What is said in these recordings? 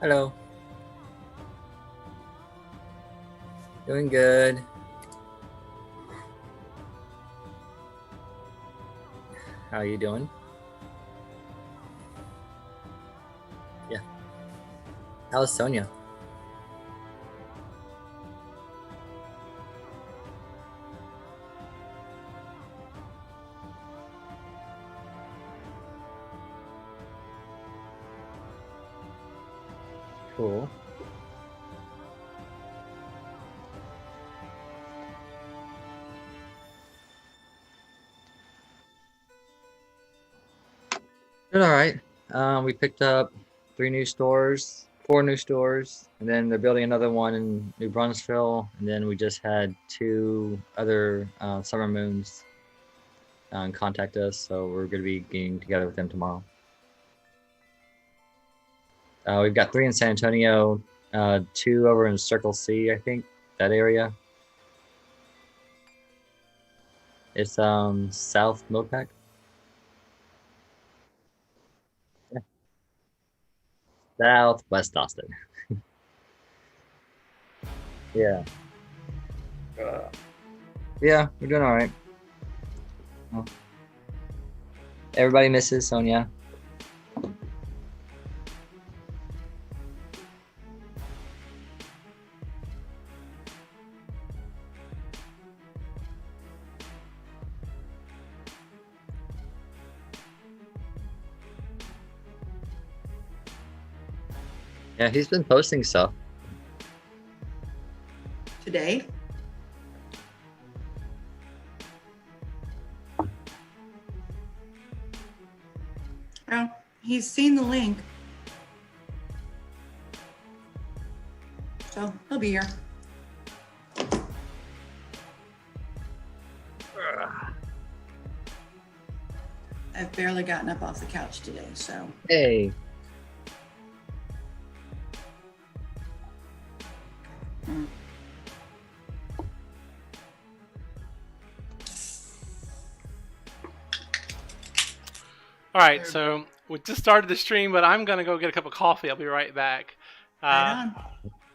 Hello. Doing good. How are you doing? Yeah. How's Sonia? Cool. Good, all right. We picked up 4 new stores, and then they're building another one in New Brunsville. And then we just had 2 other Summer Moons contact us, so we're going to be getting together with them tomorrow. We've got 3 in San Antonio, 2 over in Circle C, I think, that area. It's South Mopac. Yeah. Southwest Austin. Yeah. Yeah, we're doing all right. Well, everybody misses Sonia. Yeah, he's been posting stuff. Today? Oh, he's seen the link. So he'll be here. I've barely gotten up off the couch today, so. Hey. All right, so we just started the stream, but I'm gonna go get a cup of coffee. I'll be right back. Right on.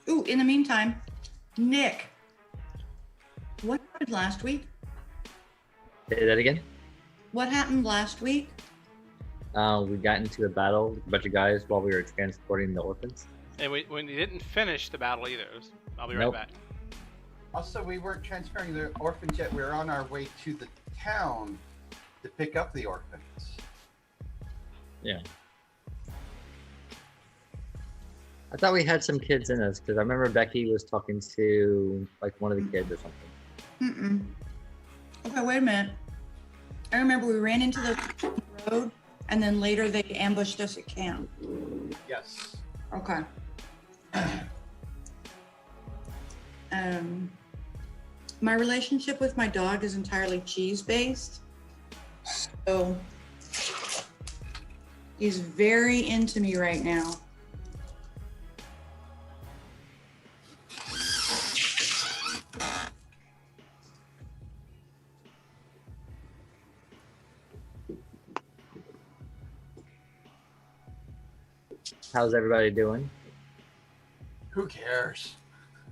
Ooh, in the meantime, Nick, what happened last week? Say that again. What happened last week? We got into a battle with a bunch of guys while we were transporting the orphans. And we didn't finish the battle either. I'll be right Nope. back. Also, we weren't transferring the orphans yet. We were on our way to the town to pick up the orphans. Yeah. I thought we had some kids in us because I remember Becky was talking to like one of the kids or something. Okay, wait a minute. I remember we ran into the road and then later they ambushed us at camp. Yes. Okay. My relationship with my dog is entirely cheese-based. So he's very into me right now. How's everybody doing? Who cares?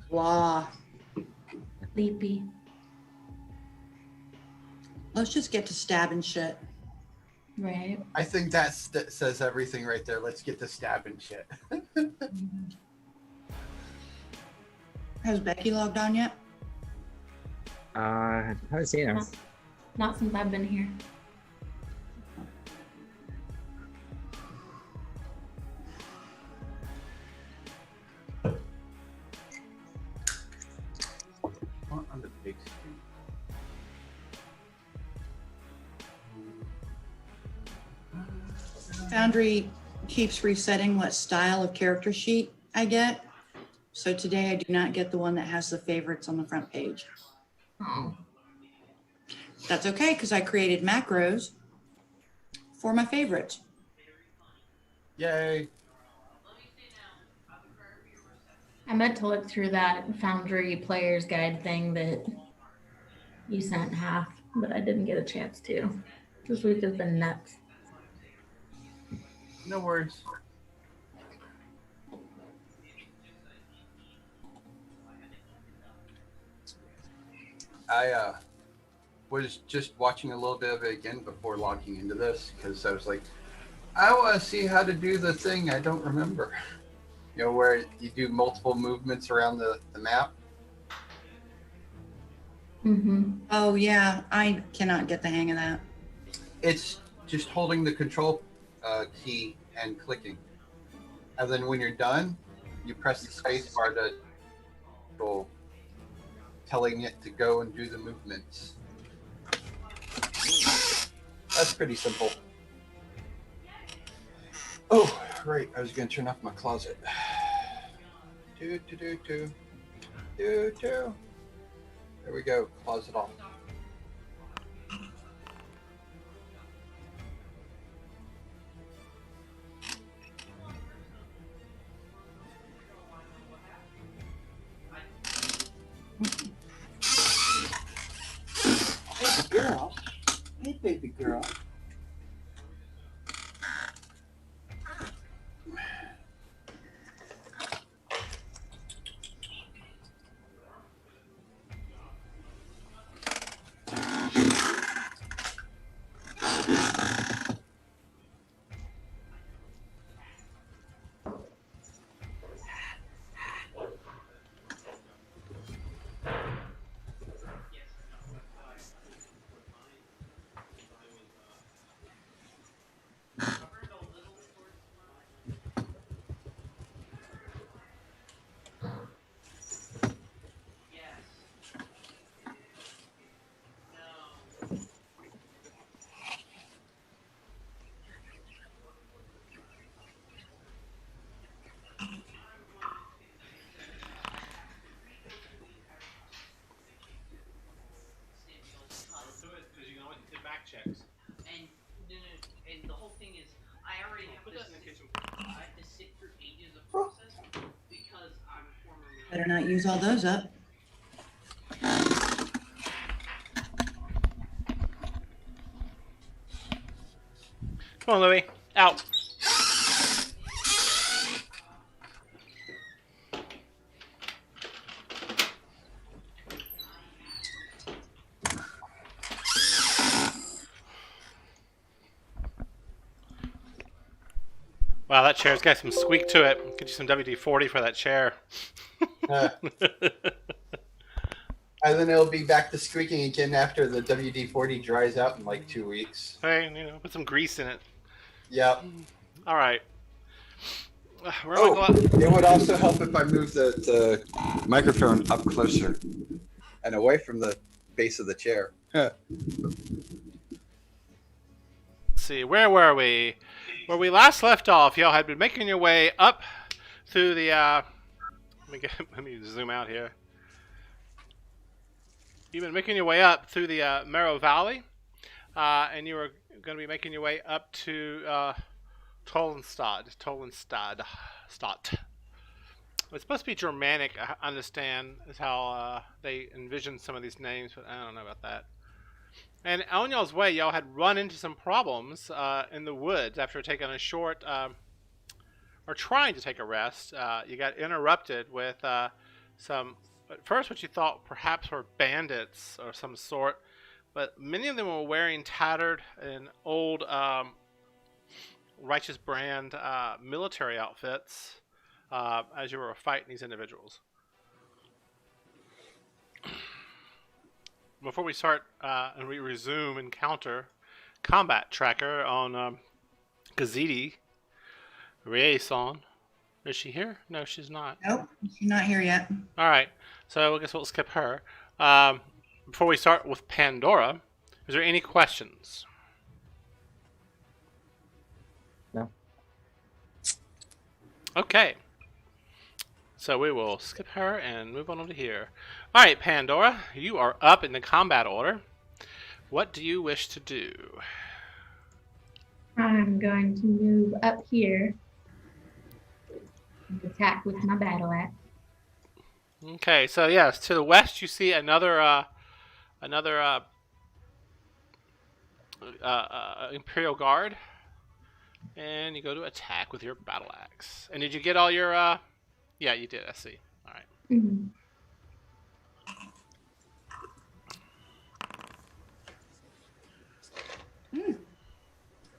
Blah. Sleepy. Let's just get to stabbing shit. Right. I think that says everything right there. Let's get to stabbing shit. Has Becky logged on yet? I haven't seen her. Not since I've been here. On the big screen. Foundry keeps resetting what style of character sheet I get. So today I do not get the one that has the favorites on the front page. Oh. That's okay, because I created macros for my favorites. Yay. I meant to look through that Foundry Player's Guide thing that you sent half, but I didn't get a chance to. This week has been nuts. No worries. I was just watching a little bit of it again before logging into this because I was like, I want to see how to do the thing I don't remember. You know, where you do multiple movements around the map. Mm-hmm. Oh, yeah. I cannot get the hang of that. It's just holding the control key and clicking. And then when you're done, you press the space bar to go, telling it to go and do the movements. That's pretty simple. Oh, right. I was going to turn off my closet. There we go. Closet off. Hey, girl. Hey, baby girl. Checks. And the whole thing is, I already have this. I have to sit through ages of process because I'm a former. Better not use all those up. Come on, Louie. Out. Wow, that chair's got some squeak to it. Get you some WD-40 for that chair. And then it'll be back to squeaking again after the WD-40 dries out in like 2 weeks. Hey, put some grease in it. Yep. All right. It would also help if I moved the microphone up closer and away from the base of the chair. Let's see, where were we? Where we last left off, y'all had been making your way up through the. Let me zoom out here. You've been making your way up through the Marrow Valley, and you were going to be making your way up to Tolenstad. It's supposed to be Germanic, I understand, is how they envision some of these names, but I don't know about that. And on y'all's way, y'all had run into some problems in the woods after taking a short, or trying to take a rest. You got interrupted with some, at first what you thought perhaps were bandits or some sort, but many of them were wearing tattered and old Righteous Brand military outfits as you were fighting these individuals. Before we start and we resume encounter combat tracker on Gazidi Rieson. Is she here? No, she's not. Nope, she's not here yet. All right, so I guess we'll skip her. Before we start with Pandora, is there any questions? No. Okay. So we will skip her and move on over here. All right, Pandora, you are up in the combat order. What do you wish to do? I'm going to move up here and attack with my battle axe. Okay, so yes, to the west you see another Imperial Guard, and you go to attack with your battle axe. And did you get all your? Yeah, you did. I see. All right. Mm-hmm.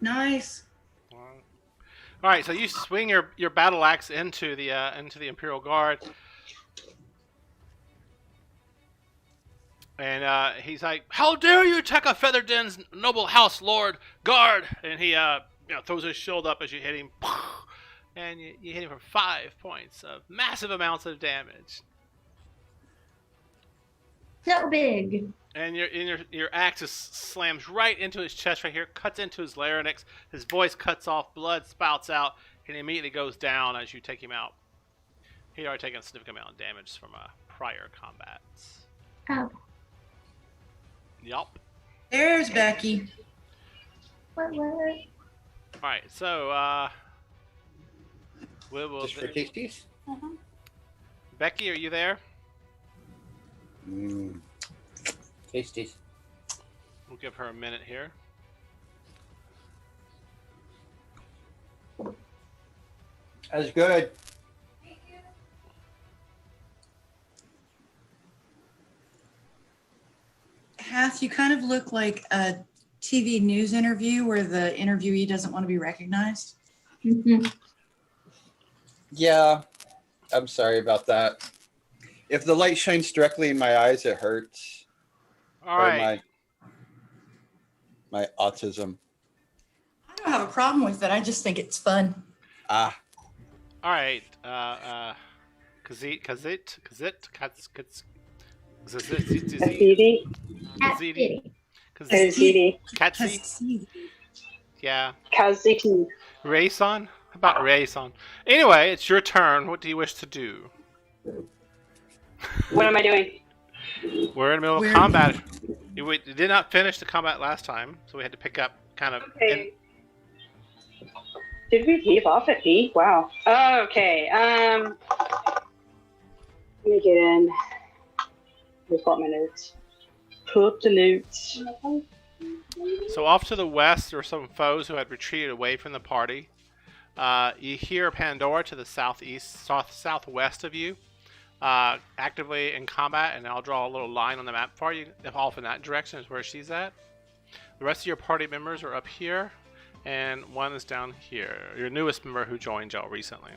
Nice. All right, so you swing your battle axe into the Imperial Guard, and he's like, "How dare you attack a Featherden's noble house lord guard!" And he throws his shield up as you hit him, and you hit him for 5 points of massive amounts of damage. So big. And your axe just slams right into his chest right here, cuts into his larynx. His voice cuts off, blood spouts out, and he immediately goes down as you take him out. He already taken a significant amount of damage from prior combats. Oh. Yup. There's Becky. What? Alright, so Just for tasties? Becky, are you there? Tasties. We'll give her a minute here. That's good. Hath, you kind of look like a TV news interview where the interviewee doesn't want to be recognized. Yeah, I'm sorry about that. If the light shines directly in my eyes, it hurts. All right. My autism. I don't have a problem with it. I just think it's fun. All right. Kazit. Katsi. Yeah. Kaziti. Rayson? How about Rayson? Anyway, it's your turn. What do you wish to do? What am I doing? We're in the middle of combat. We did not finish the combat last time, so we had to pick up kind of. Okay. Did we leave off at B? Wow. Okay. Let me get in. Let me pull up my notes. Pull up the notes. So off to the west are some foes who had retreated away from the party. You hear Pandora to the southwest of you, actively in combat, and I'll draw a little line on the map for you. If off in that direction is where she's at. The rest of your party members are up here, and one is down here. Your newest member who joined y'all recently.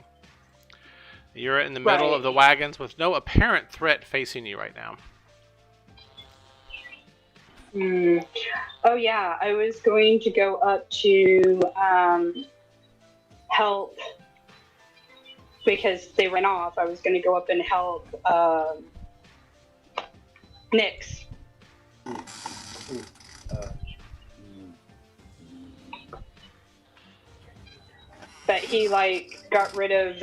You're in the middle of the wagons with no apparent threat facing you right now. Oh yeah, I was going to go up to help because they went off. I was going to go up and help Nyx. But he got rid of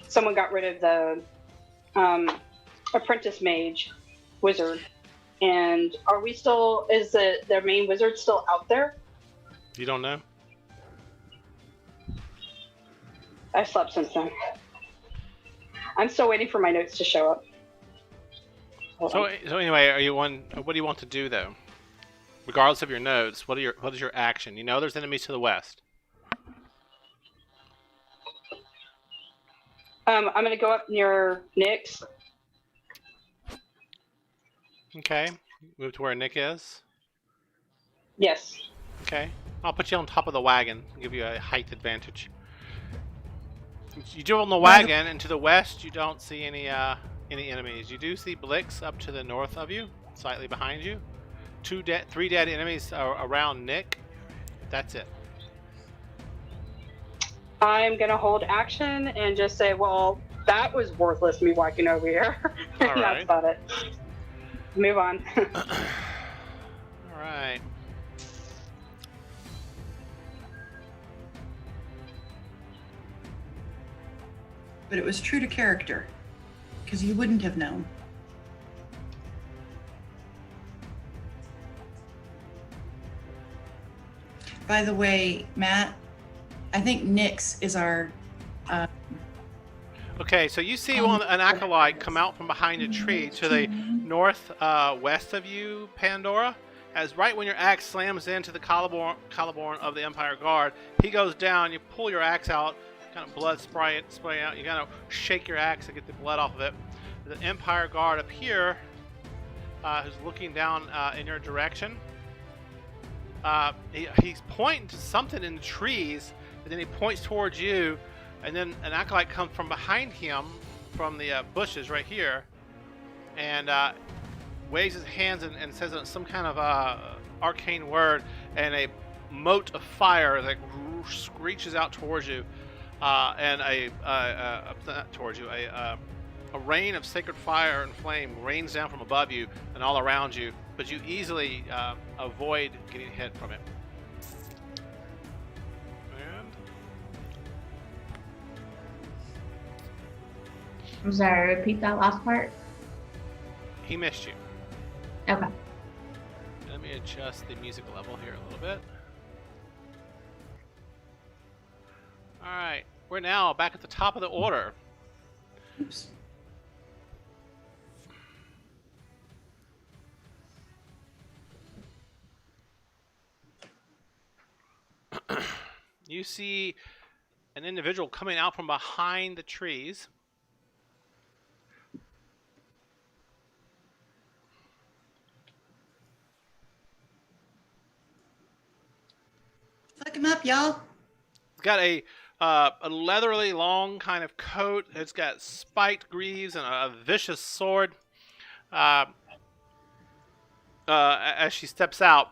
someone got rid of the apprentice mage wizard. And are we still? Is their main wizard still out there? You don't know? I slept since then. I'm still waiting for my notes to show up. So anyway, what do you want to do though? Regardless of your notes, what is your action? You know there's enemies to the west. I'm gonna go up near Nyx. Okay, move to where Nick is. Yes. Okay, I'll put you on top of the wagon and give you a height advantage. You do on the wagon, and to the west you don't see any enemies. You do see Blix up to the north of you, slightly behind you. 3 dead enemies are around Nick. That's it. I'm gonna hold action and just say, well, that was worthless, me walking over here. All right. That's about it. Move on. All right. But it was true to character, because you wouldn't have known. By the way, Matt, I think Nyx is our... Okay, so you see an acolyte come out from behind a tree to the northwest of you, Pandora. As right when your axe slams into the collarbone of the Empire Guard, he goes down. You pull your axe out, kind of blood spraying out. You kind of shake your axe to get the blood off of it. The Empire Guard up here, who's looking down in your direction. He's pointing to something in the trees, and then he points towards you, and then an acolyte comes from behind him, from the bushes right here, and waves his hands and says some kind of arcane word, and a mote of fire like screeches out towards you, and not towards you, a rain of sacred fire and flame rains down from above you and all around you, but you easily avoid getting hit from it. And I'm sorry, repeat that last part. he missed you. Okay. Let me adjust the music level here a little bit. Alright, we're now back at the top of the order. Oops. You see an individual coming out from behind the trees. Fuck him up, y'all. It's got a leathery long kind of coat. It's got spiked greaves and a vicious sword. As she steps out,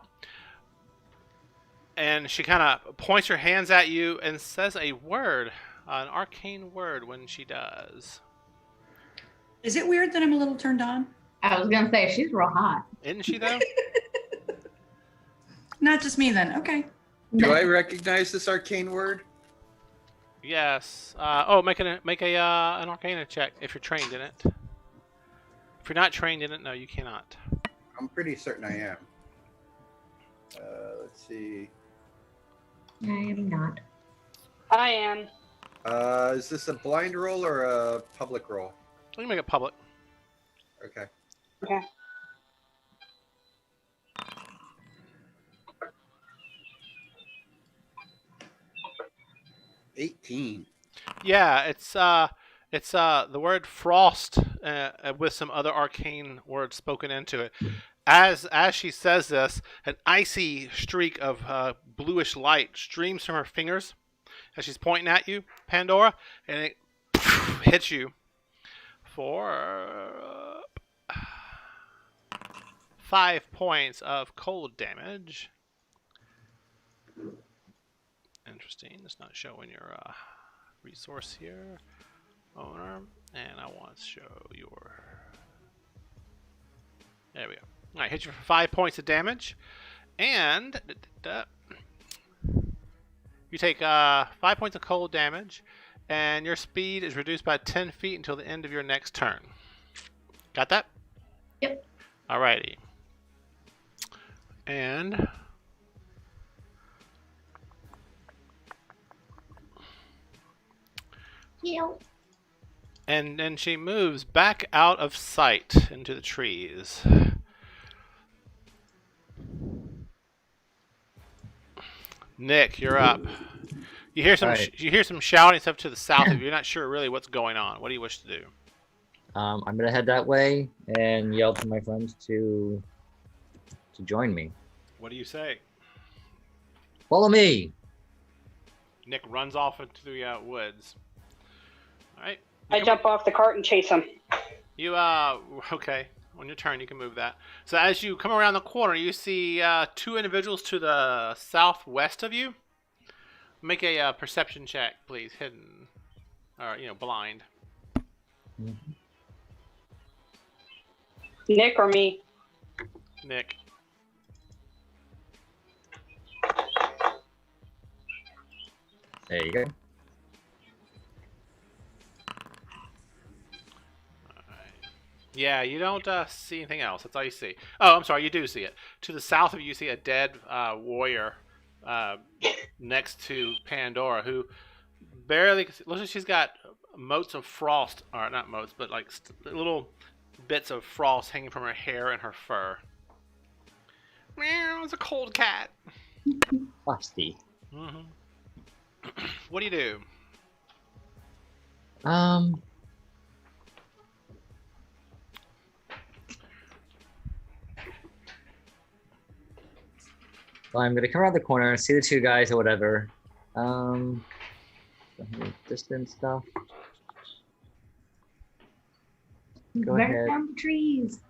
and she kind of points her hands at you and says a word, an arcane word when she does. Is it weird that I'm a little turned on? I was gonna say she's real hot. Isn't she though? Not just me then. Okay. Do I recognize this arcane word? Yes. Make an Arcana check if you're trained in it. If you're not trained in it, no, you cannot. I'm pretty certain I am. Let's see. I am not. I am. Is this a blind roll or a public roll? Let me make it public. Okay. Okay. $18. Yeah, it's the word frost with some other arcane words spoken into it. As she says this, an icy streak of bluish light streams from her fingers as she's pointing at you, Pandora, and it hits you for 5 points of cold damage. Interesting. It's not showing your resource here, owner, and I want to show your. There we go. All right, hit you for 5 points of damage, and you take 5 points of cold damage, and your speed is reduced by 10 feet until the end of your next turn. Got that? Yep. Alrighty. And and then she moves back out of sight into the trees. Nick, you're up. You hear some Alright. you hear some shouting stuff to the south of you. You're not sure really what's going on. What do you wish to do? I'm gonna head that way and yell to my friends to join me. What do you say? Follow me. Nick runs off into the woods. All right. I jump off the cart and chase him. You okay. On your turn, you can move that. So as you come around the corner, you see 2 individuals to the southwest of you. Make a perception check, please. Hidden, or blind. Nick or me? Nick. There you go. Yeah, you don't see anything else. That's all you see. Oh, I'm sorry, you do see it. To the south of you, you see a dead warrior next to Pandora, who barely looks like she's got motes of frost, or not motes, but like little bits of frost hanging from her hair and her fur. Meow, it's a cold cat. Frosty. What do you do? So I'm gonna come around the corner, see the two guys or whatever. Distance stuff. Go Burn ahead. down the trees.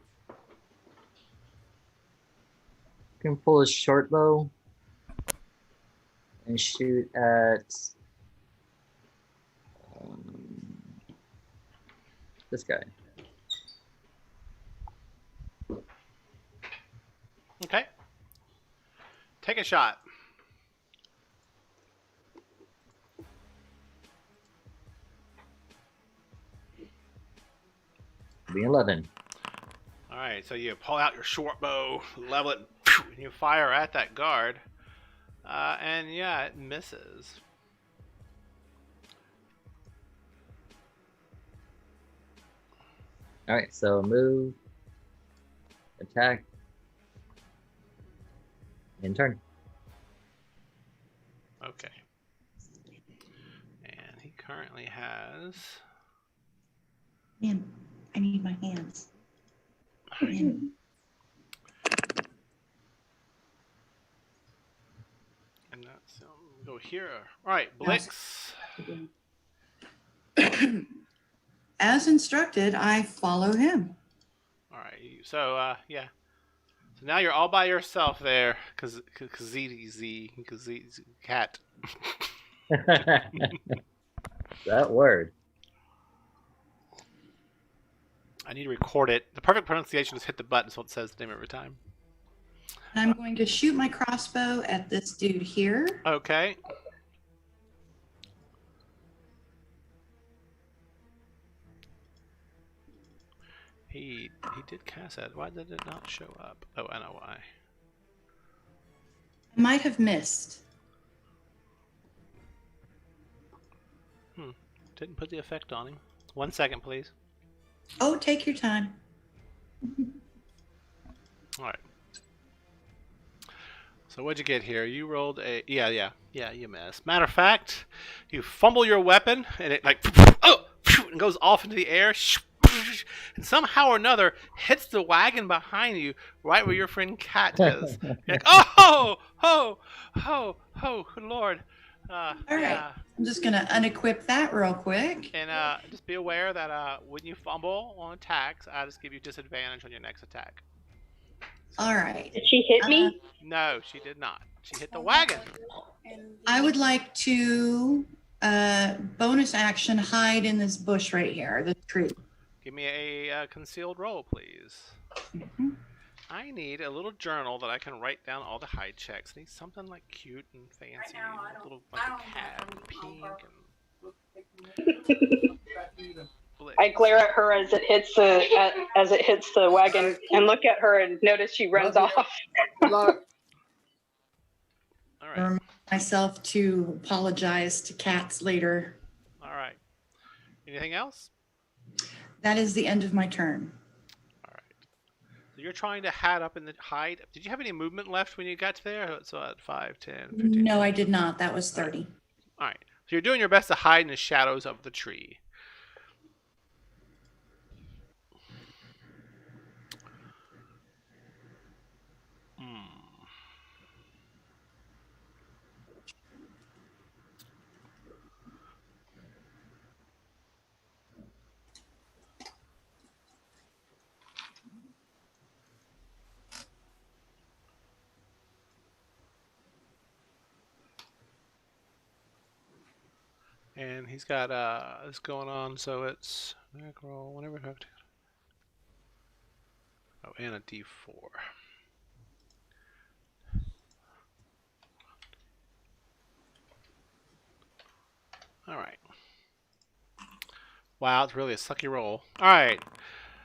Can pull a short bow and shoot at this guy. Okay. Take a shot. Be 11. All right, so you pull out your short bow, level it, and you fire at that guard. And yeah, it misses. All right, so move, attack, and turn. Okay. And he currently has. Man, I need my hands. Man. And that's go here. All right, Blix. As instructed, I follow him. All right, so yeah. So now you're all by yourself there, cause cat. That word. I need to record it. The perfect pronunciation is hit the button, so it says the name every time. I'm going to shoot my crossbow at this dude here. Okay. He did cast that. Why did it not show up? Oh, I know why. I might have missed. Didn't put the effect on him. 1 second, please. Oh, take your time. All right. So what'd you get here? You rolled a yeah, you missed. Matter of fact, you fumble your weapon and it like and goes off into the air, and somehow or another hits the wagon behind you, right where your friend Cat is. You're like, oh, good lord. All right. Yeah. I'm just going to unequip that real quick. And just be aware that when you fumble on attacks, I just give you disadvantage on your next attack. All right. Did she hit me? No, she did not. She hit the wagon. I would like to bonus action hide in this bush right here, the tree. Give me a concealed roll, please. Mhm. I need a little journal that I can write down all the hide checks. I need something like cute and fancy, little like a cat, and pink, and I glare at her as it hits the wagon and look at her and notice she runs off. All right. Remind myself to apologize to cats later. All right. Anything else? That is the end of my turn. All right. So you're trying to hide. Did you have any movement left when you got to there? So at 5, 10, 15. No, I did not. That was 30. All right. So you're doing your best to hide in the shadows of the tree. And he's got this going on, so it's roll whenever. Oh, and a D4. All right. Wow, it's really a sucky roll. All right.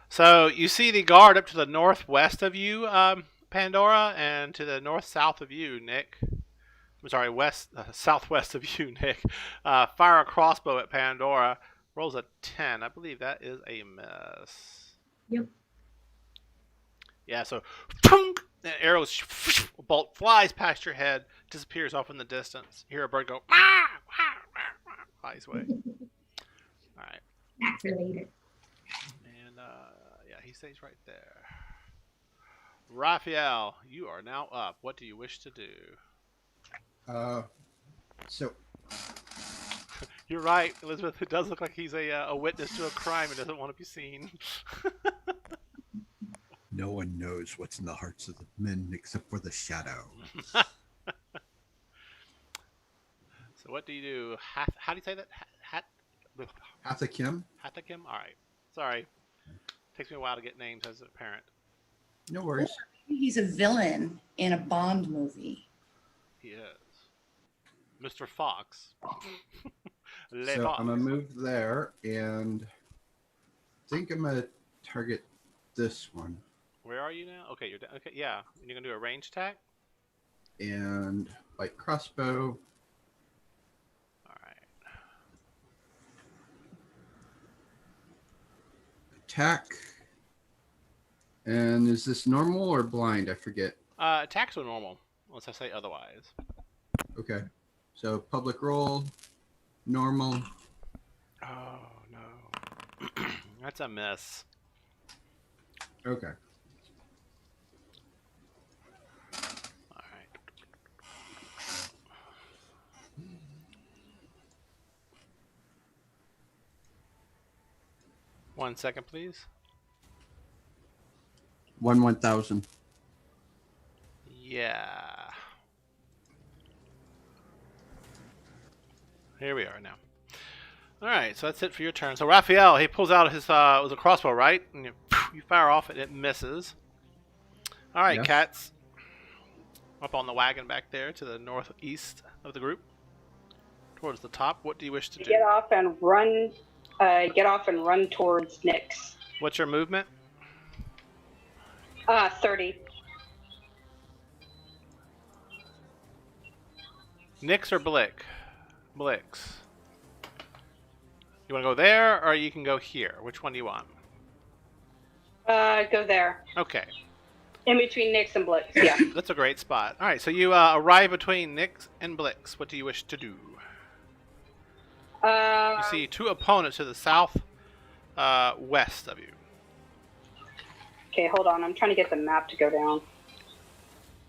So you see the guard up to the northwest of you, Pandora, and to the north-south of you, Nick. I'm sorry, southwest of you, Nick. Fire a crossbow at Pandora. Rolls a 10. I believe that is a miss. Yep. Yeah, so the arrow, bolt flies past your head, disappears off in the distance. You hear a bird go, flies away. All right. That's related. And yeah, he stays right there. Raphael, you are now up. What do you wish to do? So You're right, Elizabeth. It does look like he's a witness to a crime and doesn't want to be seen. no one knows what's in the hearts of the men except for the shadow. So what do you do? How do you say that? Hathakim? Hatakim? All right. Sorry. Takes me a while to get names as a parent. No worries. He's a villain in a Bond movie. He is. Mr. Fox. So I'm gonna move there, and I think I'm gonna target this one. Where are you now? Okay, you're down. Okay, yeah. You're gonna do a range attack. And light crossbow. All right. Attack. And is this normal or blind? I forget. Attacks are normal, unless I say otherwise. Okay. So public roll, normal. Oh no, that's a miss. Okay. All right. One second, please. 1,000. Yeah. Here we are now. All right, so that's it for your turn. So Raphael, he pulls out his it was a crossbow, right? And you fire off and it misses. All right, Yes. Cats. Up on the wagon back there to the northeast of the group, towards the top. What do you wish to do? Get off and run. Get off and run towards Nyx. What's your movement? 30. Nyx or Blick? Blix. You want to go there, or you can go here? Which one do you want? Go there. Okay, In between Nyx and Blix. Yeah. that's a great spot. All right, so you arrive between Nyx and Blix. What do you wish to do? You see two opponents to the south west of you. Okay, hold on. I'm trying to get the map to go down.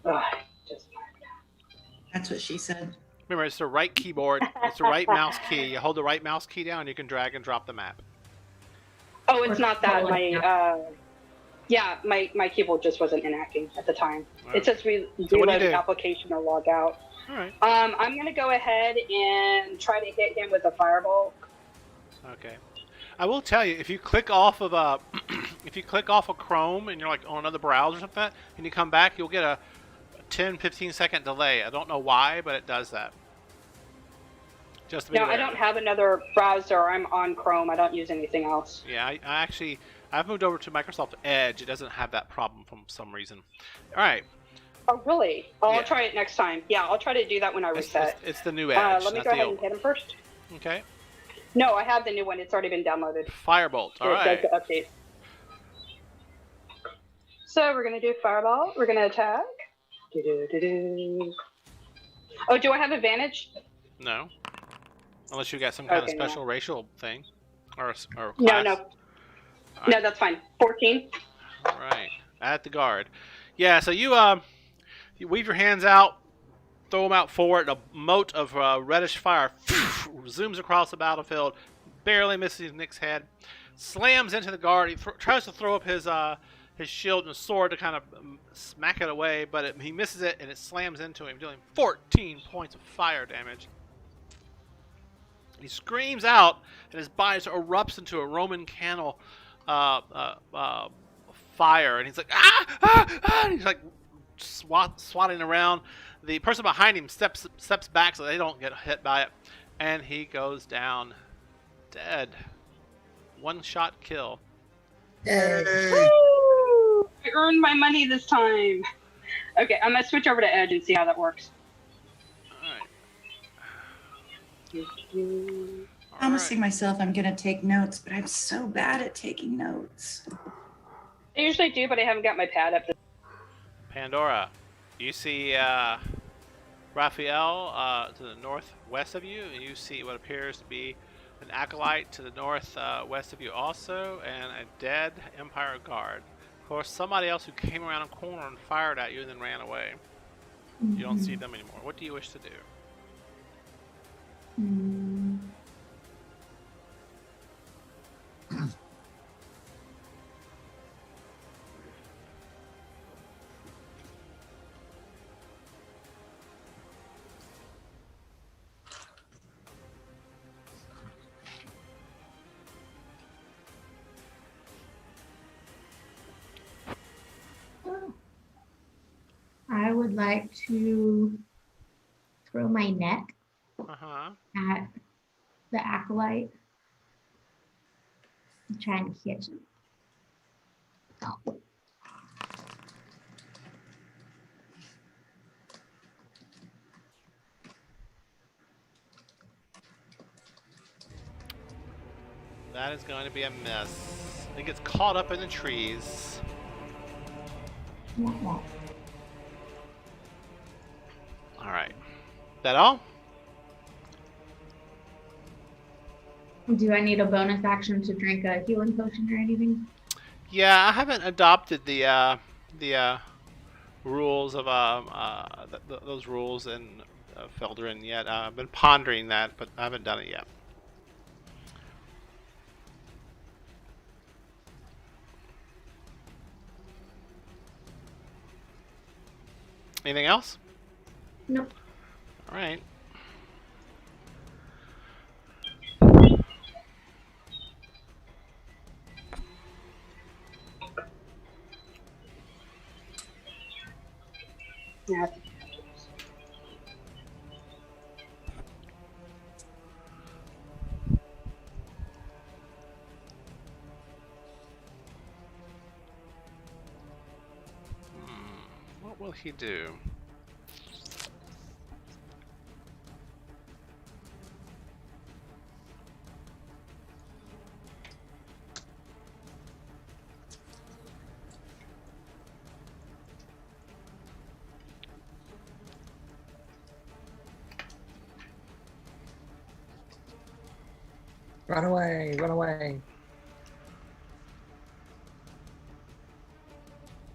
Ugh, just... That's what she said. Remember, it's the right keyboard. It's the right mouse key. You hold the right mouse key down, you can drag and drop the map. Oh, it's not that. My keyboard just wasn't enacting at the time. Right. It says So what do you reload do? the application or log out. All right. I'm gonna go ahead and try to hit him with a fireball. Okay. I will tell you, if you click off of if you click off of Chrome and you're like on another browser or something, and you come back, you'll get a 10-15 second delay. I don't know why, but it does that. Just to be No, aware. I don't have another browser. I'm on Chrome. I don't use anything else. Yeah, I've moved over to Microsoft Edge. It doesn't have that problem for some reason. All right. Oh, really? Oh, Yeah. I'll try it next time. Yeah, I'll try to do that when I reset. It's the new Edge, Let me not go the ahead old and hit him first. one. Okay. No, I have the new one. It's already been downloaded. Firebolt. All It right. does the update. So we're gonna do fireball. We're gonna attack. Do-do-do-do. Oh, do I have advantage? No. Unless you got some kind Okay, of no. special racial thing, or class. No, no, All no. right. That's fine. 14. All right. At the guard. Yeah. So you weave your hands out, throw them out forward. A mote of reddish fire zooms across the battlefield, barely misses Nick's head, slams into the guard. He tries to throw up his shield and sword to kind of smack it away, but he misses it and it slams into him, dealing 14 points of fire damage. He screams out, and his body erupts into a Roman candle fire, and he's like, ah, ah, ah! And he's like swatting around. The person behind him steps back so they don't get hit by it, and he goes down dead. One shot kill. Hey. Woo! I earned my money this time. Okay, I'm gonna switch over to Edge and see how that works. Promising myself I'm going to take notes, but I'm so bad at taking notes. I usually do, but I haven't got my pad up. Pandora, you see Raphael to the northwest of you, and you see what appears to be an acolyte to the northwest of you also, and a dead Empire guard or somebody else who came around a corner and fired at you and then ran away. You don't see them anymore. What do you wish to do? Mm. I would like to throw my net at the acolyte and try and catch him. Oh. That is going to be a miss. It gets caught up in the trees. Alright. That all? Do I need a bonus action to drink a healing potion or anything? Yeah, I haven't adopted the rules of those rules in Felderin yet. I've been pondering that, but I haven't done it yet. Anything else? Nope. All right. Yeah. What will he do? Run away! Run away!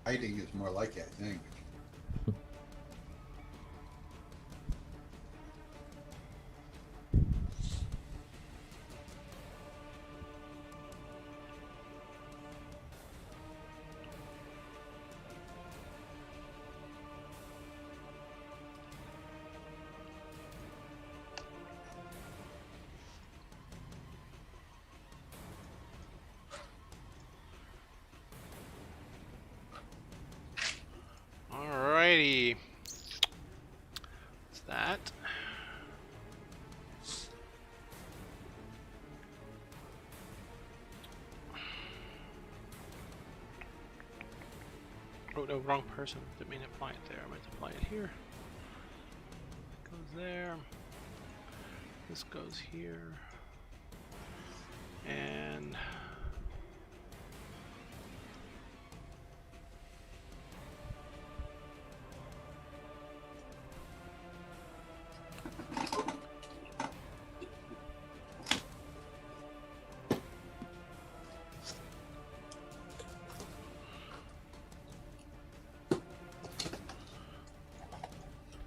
Hiding is more like it, I think. Alrighty. What's that? Oh no, wrong person. Didn't mean to apply it there. I meant to apply it here. Goes there. This goes here. And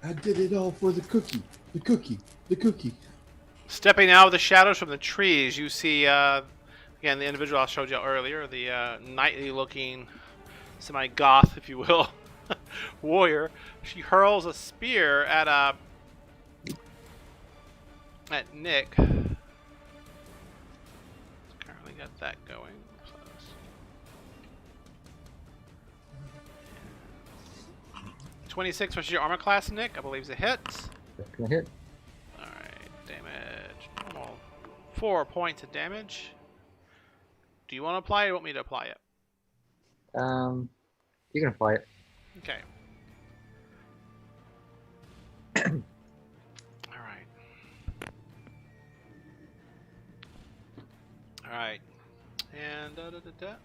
I did it all for the cookie. The cookie. The cookie. stepping out of the shadows from the trees, you see, again, the individual I showed you earlier, the knightly-looking, semi-goth, if you will, warrior. She hurls a spear at Nick. Currently got that going. So 26 versus your armor class, Nick. I believe is a hit. That's gonna hit. Alright, damage. Normal. 4 points of damage. Do you want to apply it or you want me to apply it? You can apply it. Okay. Alright. Alright. And Alrighty.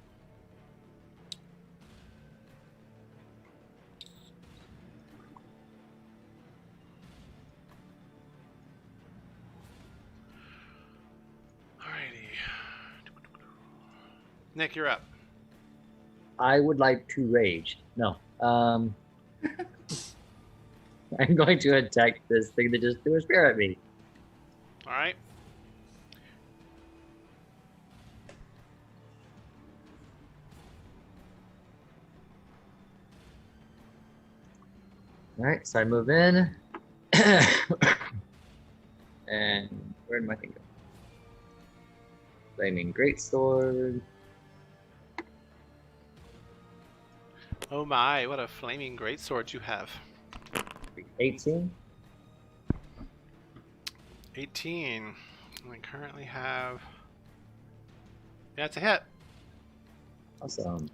Nick, you're up. I would like to rage. No. I'm going to attack this thing that just threw a spear at me. All right. All right, so I move in. And where did my thing go? Flaming Greatsword. Oh my, what a flaming greatsword you have. 18. 18. I currently have... Yeah, it's a hit. Awesome.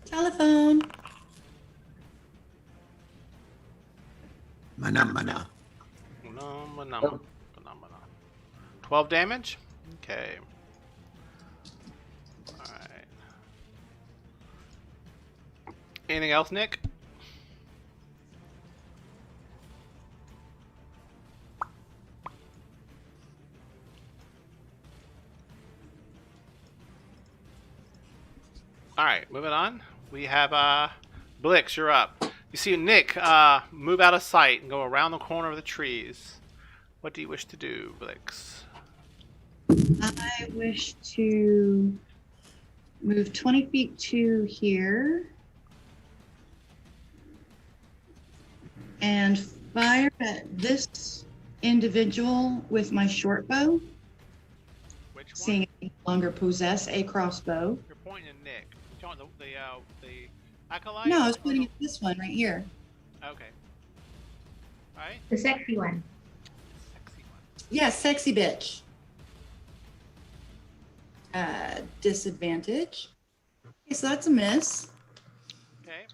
Telephone. Mana, mana. Phenomenal. 12 damage? Okay. Alright. Anything else, Nick? Alright, moving on. We have Blix, you're up. You see Nick move out of sight and go around the corner of the trees. What do you wish to do, Blix? I wish to move 20 feet to here and fire at this individual with my short bow, Which one? seeing I no longer possess a crossbow. You're pointing at Nick. You're talking the acolyte? No, I was or pointing at this one right here. Okay. Alright. The sexy one. Sexy one. Yeah, sexy bitch. Disadvantage. Okay, so that's a miss. Okay.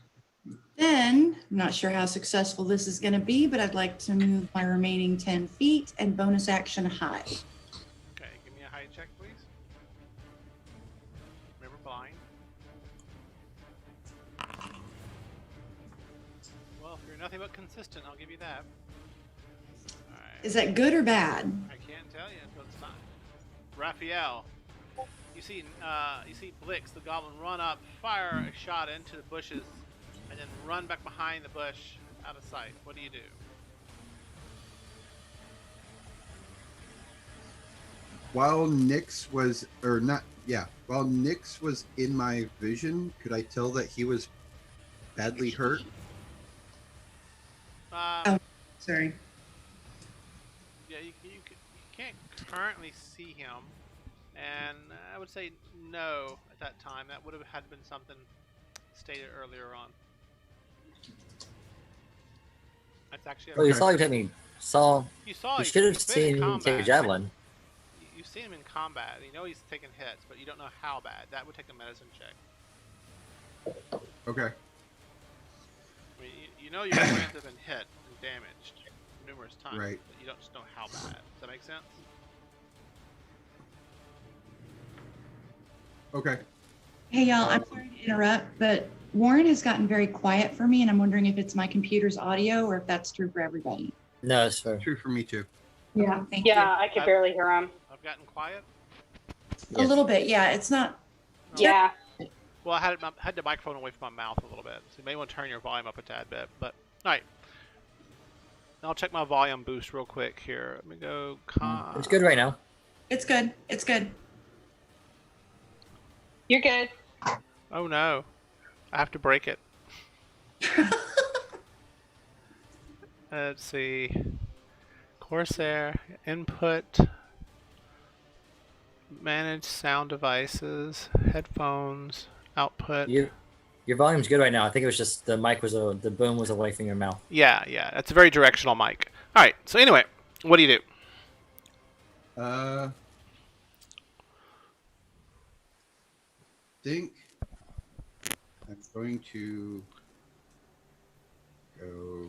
Then, I'm not sure how successful this is going to be, but I'd like to move my remaining 10 feet and bonus action hide. Okay, give me a hide check, please. Remember blind. Well, if you're nothing but consistent, I'll give you that. Alright. Is that good or bad? I can't tell you until it's time. Raphael, you see Blix, the goblin, run up, fire a shot into the bushes, and then run back behind the bush out of sight. What do you do? While Nyx was, while Nyx was in my vision, could I tell that he was badly hurt? Sorry. Yeah, you can't currently see him, and I would say no at that time. That would have had been something stated earlier on. That's actually. Well, you saw him. You saw. You should have he's been in seen him take a combat. javelin. You've seen him in combat. You know he's taking hits, but you don't know how bad. That would take a medicine check. Okay. I mean, you know your friends have been hit and damaged numerous times, Right. but you don't just know how bad. Does that make sense? Okay. Hey, y'all, I'm sorry to interrupt, but Warren has gotten very quiet for me, and I'm wondering if it's my computer's audio or if that's true for everybody. No, it's fair. True for me too. Yeah. Thank Yeah, I could barely hear him. I've gotten quiet. you. A little bit, yeah. It's not. Yeah. Well, I had the microphone away from my mouth a little bit, so you may want to turn your volume up a tad bit. But all right, I'll check my volume boost real quick here. Let me go. It's good right now. It's good. It's good. You're good. Oh no, I have to break it. Let's see. Corsair input. Manage sound devices, headphones, output. Your volume's good right now. I think it was just the mic was the boom was away from your mouth. Yeah, that's a very directional mic. All right. So anyway, what do you do? Think I'm going to go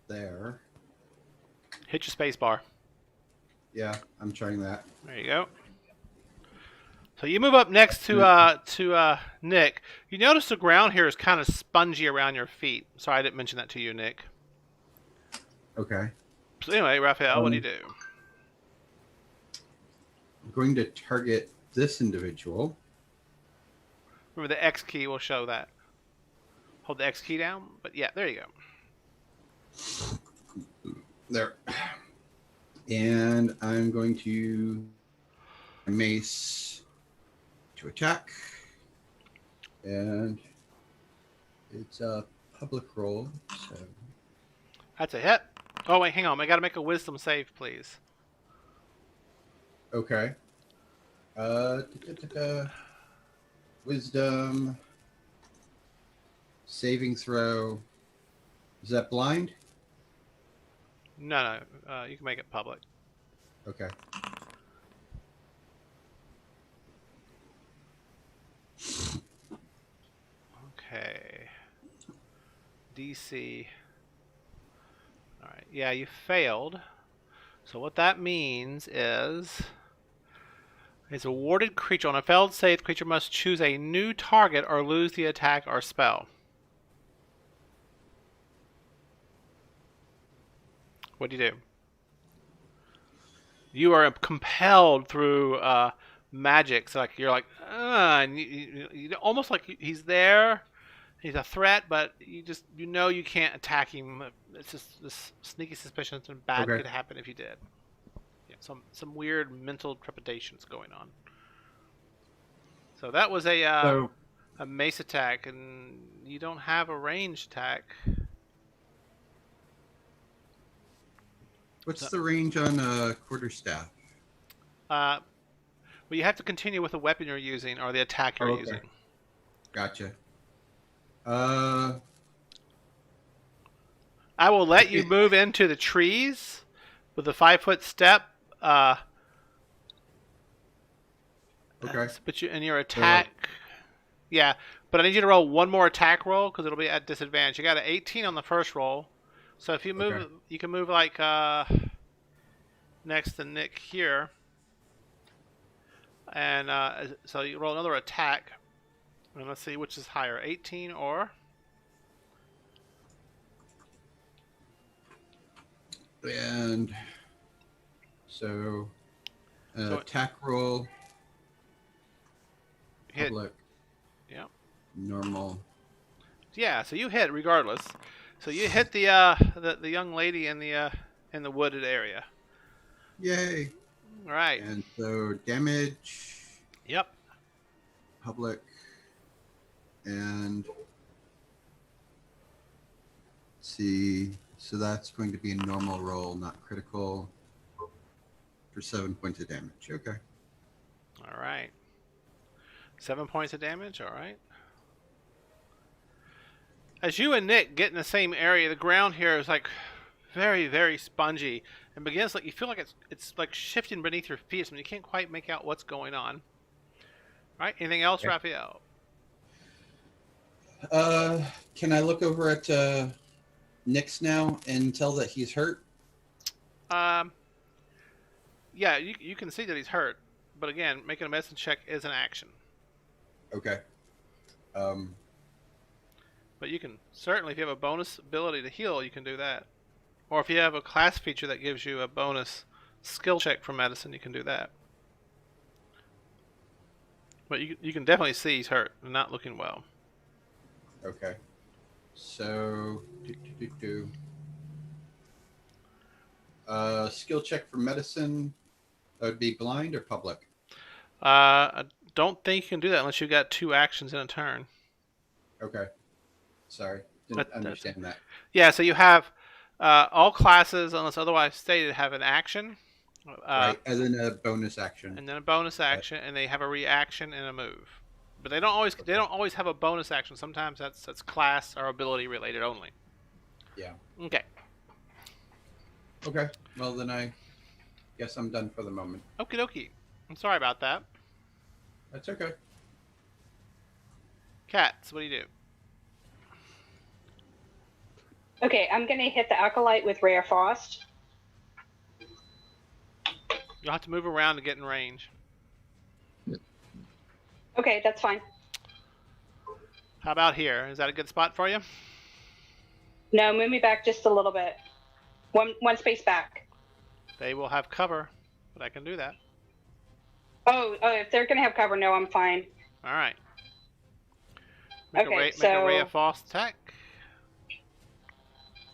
there. Hit your space bar. Yeah, I'm trying that. There you go. So you move up next to Nick. You notice the ground here is kind of spongy around your feet. Sorry, I didn't mention that to you, Nick. Okay. So anyway, Raphael, what do you do? I'm going to target this individual. Remember the X key will show that. Hold the X key down. But yeah, there you go. There. And I'm going to mace to attack. And it's a public roll, so That's a hit. Oh wait, hang on. I got to make a wisdom save, please. okay. Wisdom saving throw. Is that blind? No, you can make it public. Okay. Okay. DC. All right. Yeah, you failed. So what that means is, it's a warded creature. On a failed save, the creature must choose a new target or lose the attack or spell. What do you do? You are compelled through magic. So like you're like, and you almost like he's there. He's a threat, but you know you can't attack him. It's just this sneaky suspicion something bad could happen if you did. Yeah, some weird mental trepidations going on. So that was a mace attack, and you don't have a ranged attack. What's the range on a quarterstaff? Well, you have to continue with the weapon you're using or the attack you're using. Gotcha. I will let you move into the trees with a 5-foot step. Okay. But in your attack, yeah. But I need you to roll one more attack roll because it'll be at disadvantage. You got an 18 on the first roll, so if you move, you can move like next to Nick here, and so you roll another attack. And let's see which is higher, 18 or... And so attack roll, hit. public, normal. Yeah, so you hit regardless. So you hit the young lady in the wooded area. Yay! All right. And so damage. Yep. Public. And let's see. So that's going to be a normal roll, not critical, for 7 points of damage. Okay. All right. 7 points of damage. All right. As you and Nick get in the same area, the ground here is like very, very spongy, and begins like you feel like it's like shifting beneath your feet. You can't quite make out what's going on. All right. Anything else, Raphael? Can I look over at Nick's now and tell that he's hurt? Yeah, you can see that he's hurt, but again, making a medicine check is an action. Okay. But you can certainly, if you have a bonus ability to heal, you can do that. Or if you have a class feature that gives you a bonus skill check for medicine, you can do that. But you can definitely see he's hurt and not looking well. Okay. So, skill check for medicine. That would be blind or public? I don't think you can do that unless you've got 2 actions in a turn. Okay. Sorry. Didn't understand that. Yeah, so you have all classes, unless otherwise stated, have an action. Right, and then a bonus action. And then a bonus action, and they have a reaction and a move. But they don't always have a bonus action. Sometimes that's class or ability related only. Yeah. Okay. Okay. Well, then I guess I'm done for the moment. Okie dokie. I'm sorry about that. That's okay. Cats, what do you do? Okay, I'm gonna hit the acolyte with Rare Frost. You'll have to move around to get in range. Okay, that's fine. How about here? Is that a good spot for you? No, move me back just a little bit. One space back. They will have cover, but I can do that. Oh, if they're gonna have cover, no, I'm fine. All right. Make Okay, a ray of frost attack.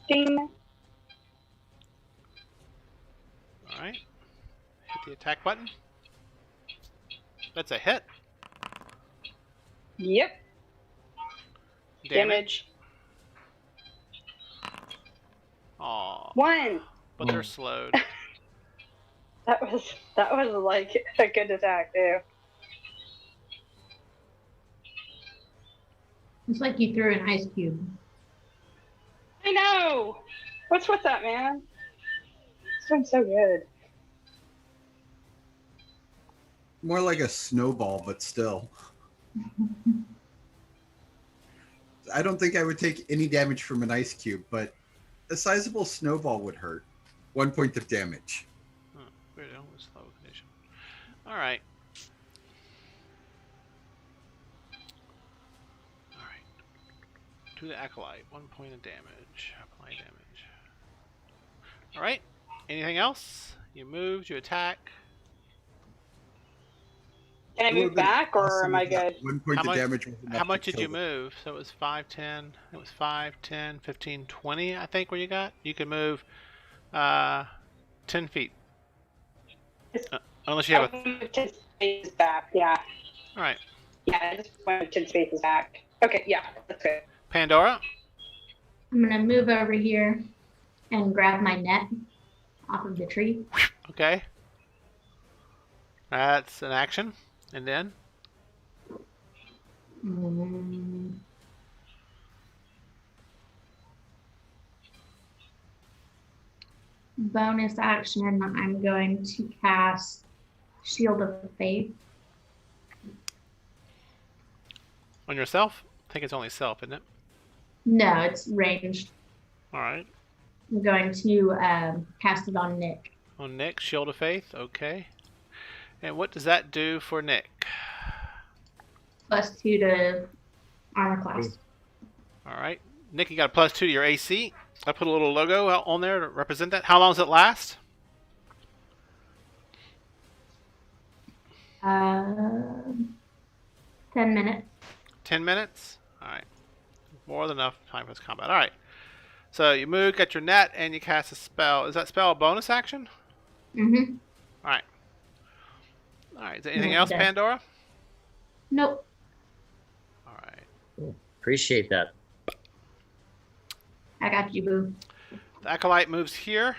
Ding. All right. Hit the attack button. That's a hit. Yep. Damage. Aw. 1. But they're slowed. That was like a good attack too. It's like you threw an ice cube. I know. What's with that, man? It's doing so good. More like a snowball, but still. I don't think I would take any damage from an ice cube, but a sizable snowball would hurt. 1 point of damage. Weird, almost slow condition. All right. All right. To the acolyte, 1 point of damage. Apply damage. All right. Anything else? You moved. You attack. Can I move back, or am I good? 1 point of damage. How much did you move? So it was 5, 10. It was 5, 10, 15, 20, I think, where you got. You can move 10 feet. Unless you have a... 10 spaces back, yeah. All right. Yeah, I just went 10 spaces back. Okay, yeah, that's good. Pandora? I'm gonna move over here and grab my net off of the tree. Okay. That's an action. And then? Bonus action, I'm going to cast Shield of Faith. On yourself? I think it's only self, isn't it? No, it's ranged. All right. I'm going to cast it on Nick. On Nick, Shield of Faith. Okay. And what does that do for Nick? +2 to armor class. All right. Nick, you got a +2 to your AC. I put a little logo out on there to represent that. How long does it last? 10 minutes. 10 minutes? All right. More than enough time for this combat. All right. So you move, got your net, and you cast a spell. Is that spell a bonus action? Mm-hmm. All right. All right. Is there anything else, Pandora? Nope. All right. Cool. Appreciate that. I got you, boo. The acolyte moves here.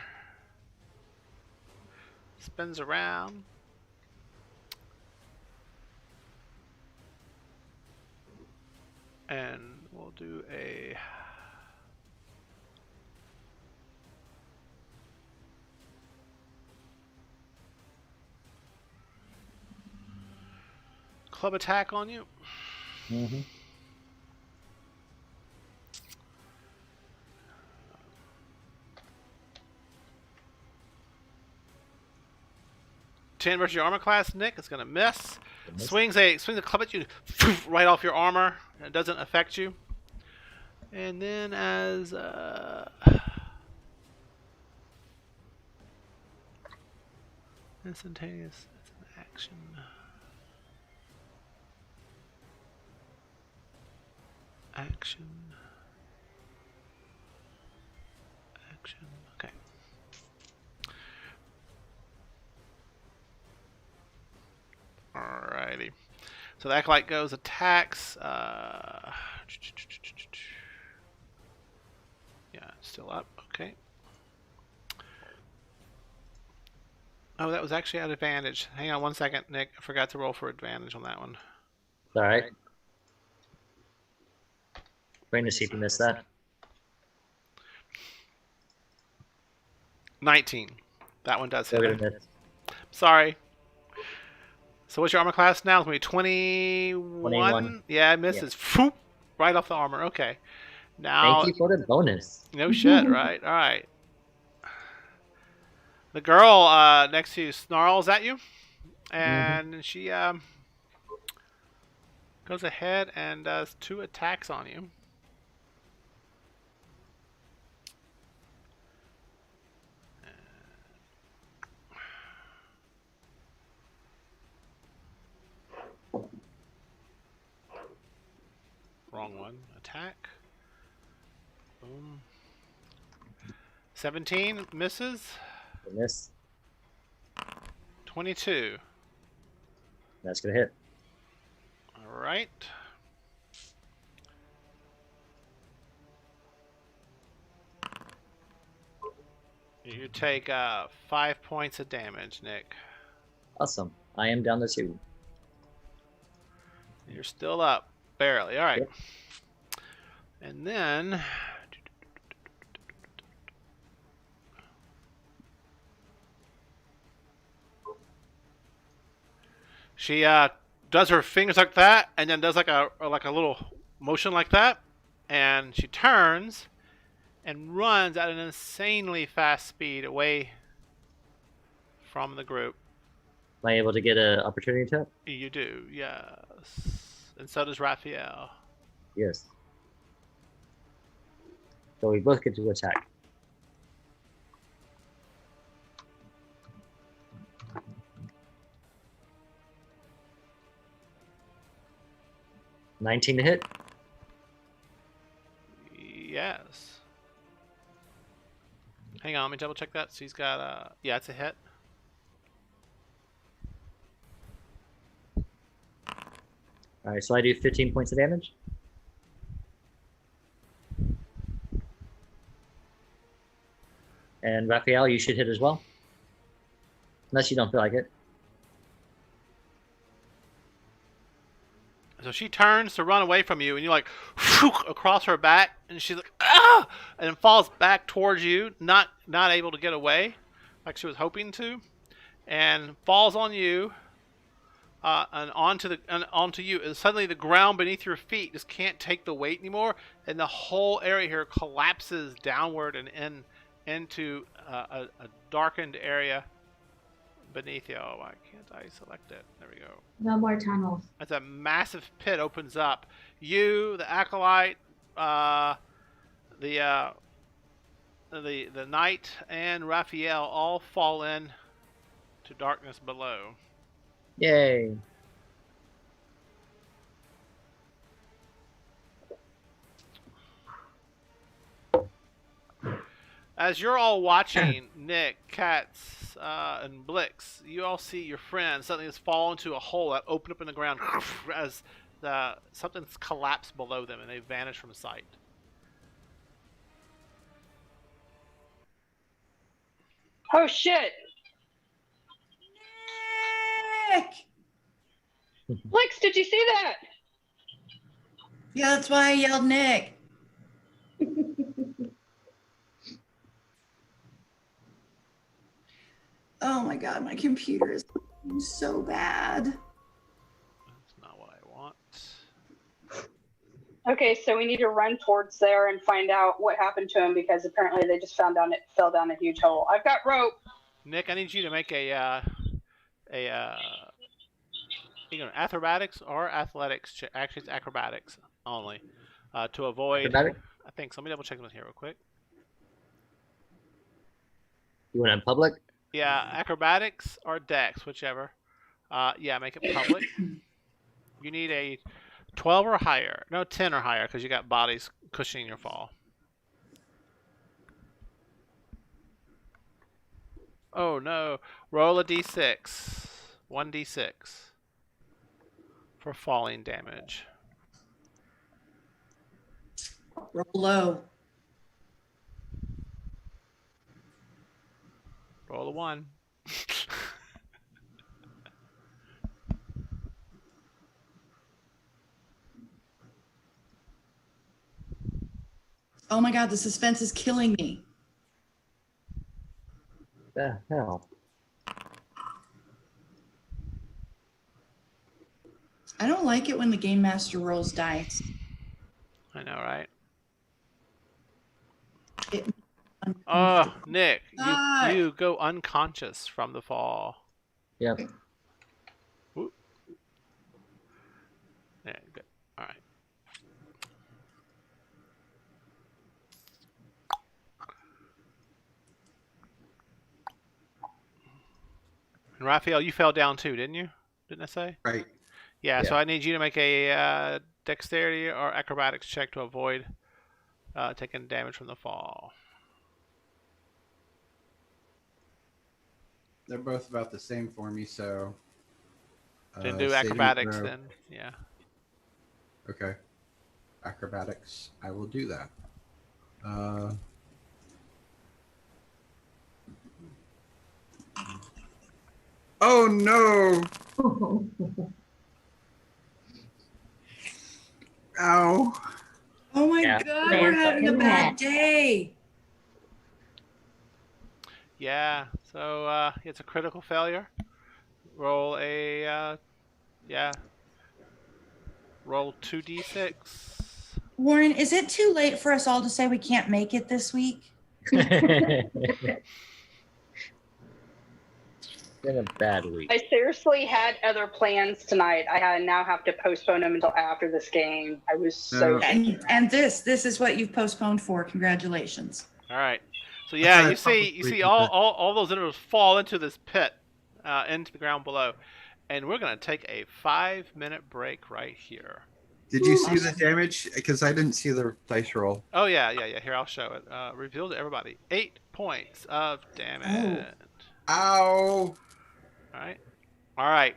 Spins around. And we'll do a... club attack on you. Mm-hmm. Ten versus your armor class, Nick. It's gonna miss. Swings a club at you, right off your armor. And it doesn't affect you. And then as instantaneous, it's an action. Action. Okay. Alrighty. So the acolyte goes, attacks. Yeah, still up. Okay. Oh, that was actually at advantage. Hang on 1 second, Nick. I forgot to roll for advantage on that one. All right. Waiting to see if you missed that. 19. That one does hit. Still gonna miss. Sorry. So what's your armor class now? It's going to be 21? 21. Yeah, it misses. Yeah. Right off the armor. Okay. Now, thank you for the bonus. No shit, right? All right. The girl next to you snarls at you, and she goes ahead and does 2 attacks on you. Wrong one. Attack. Boom. 17 misses. Miss. 22. That's gonna hit. All right. You take 5 points of damage, Nick. Awesome. I am down to 2. You're still up, barely. All right. Yep. And then she does her fingers like that, and then does like a little motion like that, and she turns and runs at an insanely fast speed away from the group. Am I able to get an opportunity attack? You do, yes. And so does Raphael. Yes. So we both get to attack. $19 to hit. Yes. Hang on, let me double check that. So he's got yeah, it's a hit. All right, so I do 15 points of damage. And Raphael, you should hit as well. Unless you don't feel like it. So she turns to run away from you, and you like across her back, and she's like ah, and falls back towards you, not able to get away, like she was hoping to, and falls on you, and onto you. And suddenly the ground beneath your feet just can't take the weight anymore, and the whole area here collapses downward and into a darkened area beneath you. Oh, why can't I select it? There we go. No more tunnels. As a massive pit opens up, you, the acolyte, the knight, and Raphael all fall in to darkness below. Yay. As you're all watching, Nick, Katz, and Blix, you all see your friend suddenly just fall into a hole that opened up in the ground as something's collapsed below them, and they vanish from sight. Oh shit! Nick! Blix, did you see that? Yeah, that's why I yelled Nick. Oh my god, my computer is so bad. That's not what I want. Okay, so we need to run towards there and find out what happened to him, because apparently they just fell down a huge hole. I've got rope. Nick, I need you to make acrobatics or athletics. Actually, it's acrobatics only to avoid. Acrobatic? I think so. Let me double check this here real quick. You want it in public? Yeah, acrobatics or dex, whichever. Yeah, make it public. You need a 12 or higher. No, 10 or higher, because you got bodies cushioning your fall. Oh no. Roll a d6. 1d6 for falling damage. Roll low. Roll a 1. Oh my god, the suspense is killing me. The hell? I don't like it when the game master rolls dice. I know, right? It, Oh, Nick, Ah. you go unconscious from the fall. Yep. Whoop. Yeah, good. And Raphael, you fell down too, didn't you? Didn't I say? Right. Yeah. So Yeah. I need you to make a dexterity or acrobatics check to avoid taking damage from the fall. They're both about the same for me, so. Then do saving acrobatics. throw. Then yeah. Okay. Acrobatics. I will do that. Oh no! Ow! Oh my Yeah. God, we're having a bad day. Yeah. So it's a critical failure. Roll a roll 2d6. Warren, is it too late for us all to say we can't make it this week? Been a bad week. I seriously had other plans tonight. Now have to postpone them until after this game. I was so. And this is what you've postponed for. Congratulations. All right. So yeah, I you see probably all those intervals fall into this pit, into the ground below, and we're gonna take a 5-minute break right here. Did you see the damage? Because I didn't see the dice roll. Oh yeah. Here, I'll show it. Reveal to everybody 8 points of damage. Ow! All right.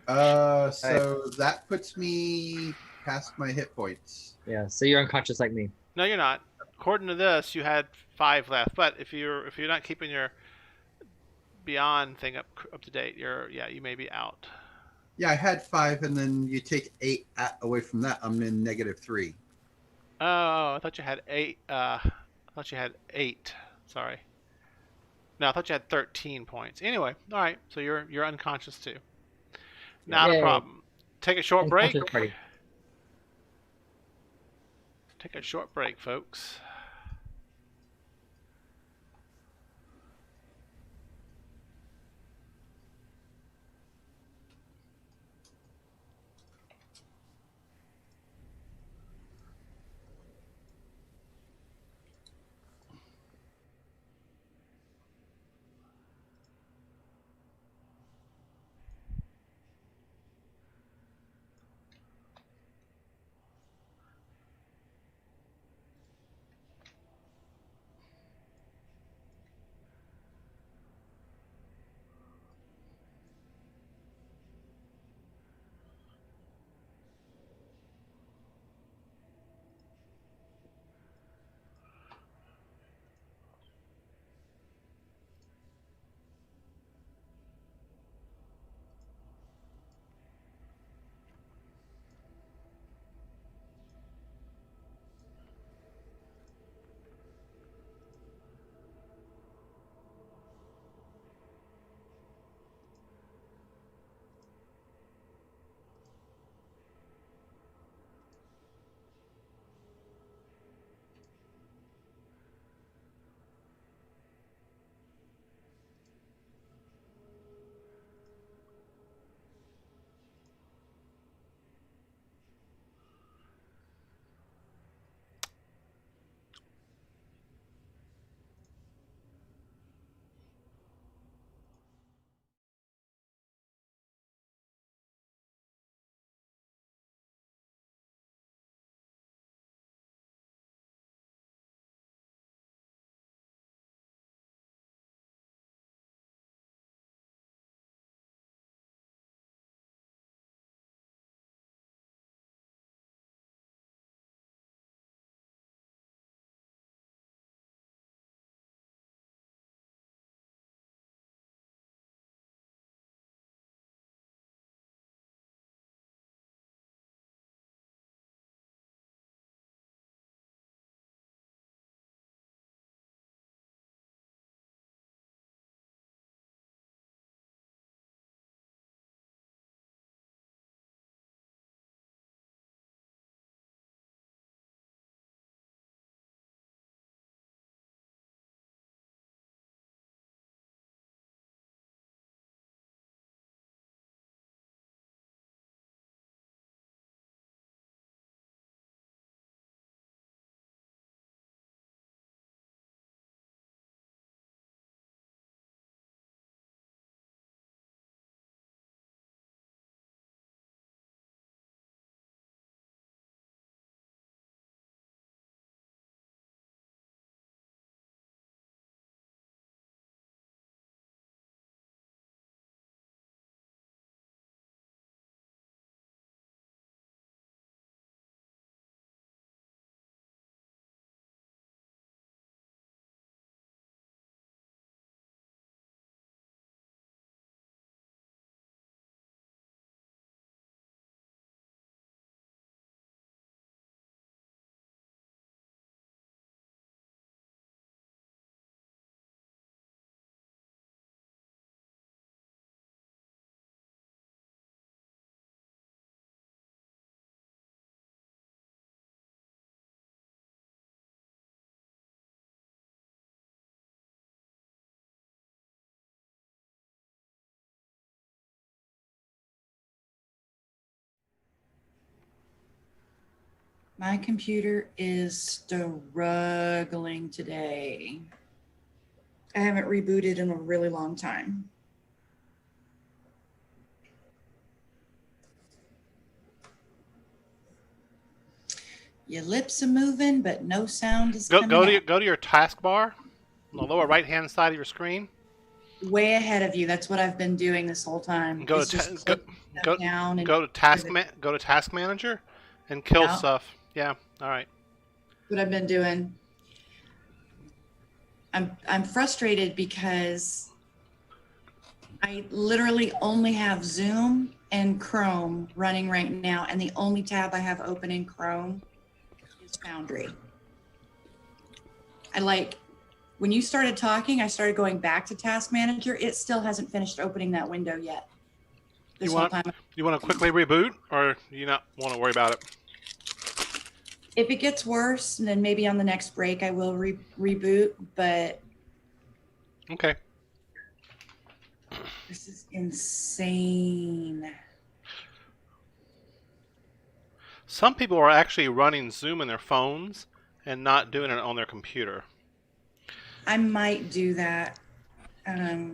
So that puts me past my hit points. Yeah, so you're unconscious like me. No, you're not. According to this, you had 5 left. But if you're not keeping your beyond thing up to date, you may be out. Yeah, I had 5, and then you take 8 away from that. I'm in -3. Oh, I thought you had 8. I thought you had 8. Sorry. No, I thought you had 13 points. Anyway, all right. So you're unconscious too. Not a problem. Take a short break. Unconscious party. Take a short break, folks. My computer is struggling today. I haven't rebooted in a really long time. Your lips are moving, but no sound is coming out. Go to your taskbar on the lower right hand side of your screen. Way ahead of you. That's what I've been doing this whole time. Go It's to just clicking stuff down and go to task manager and kill Yeah. stuff. Yeah. All right. what I've been doing. I'm frustrated because I literally only have Zoom and Chrome running right now, and the only tab I have open in Chrome is Foundry. When you started talking, I started going back to Task Manager. It still hasn't finished opening that window yet. You want to quickly reboot, or do you not want to worry about it? If it gets worse, then maybe on the next break I will reboot, but Okay. this is insane. Some people are actually running Zoom in their phones and not doing it on their computer. I might do that. I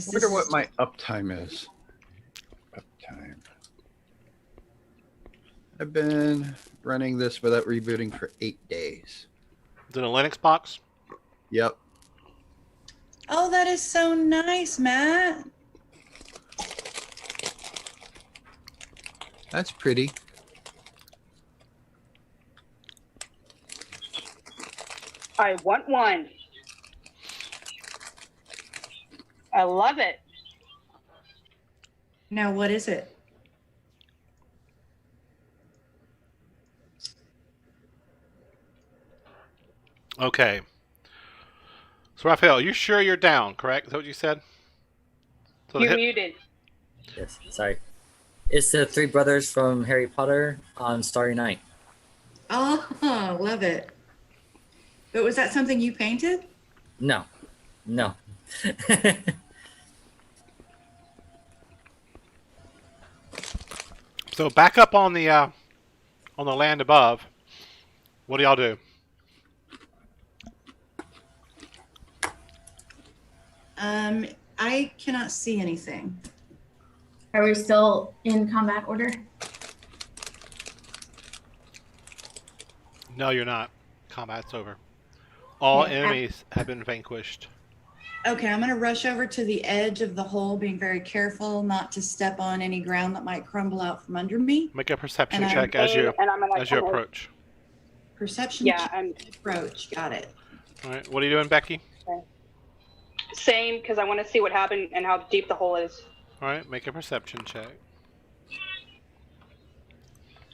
wonder what my uptime is. Uptime. I've been running this without rebooting for 8 days. Is it a Linux box? Yep. Oh, that is so nice, Matt. That's pretty. I want one. I love it. Now, what is it? Okay. So, Raphael, you sure you're down, correct? Is that what you said? So You muted. Yes, sorry. It's the three brothers from Harry Potter on Starry Night. Oh, love it. But was that something you painted? No. So back up on the land above. What do y'all do? I cannot see anything. Are we still in combat order? No, you're not. Combat's over. All Yeah. enemies have been vanquished. Okay, I'm gonna rush over to the edge of the hole, being very careful not to step on any ground that might crumble out from under me. Make a perception And check as you approach. Perception Yeah, check, I'm approach. Got it. All right. What are you doing, Becky? same because I want to see what happened and how deep the hole is. All right. Make a perception check.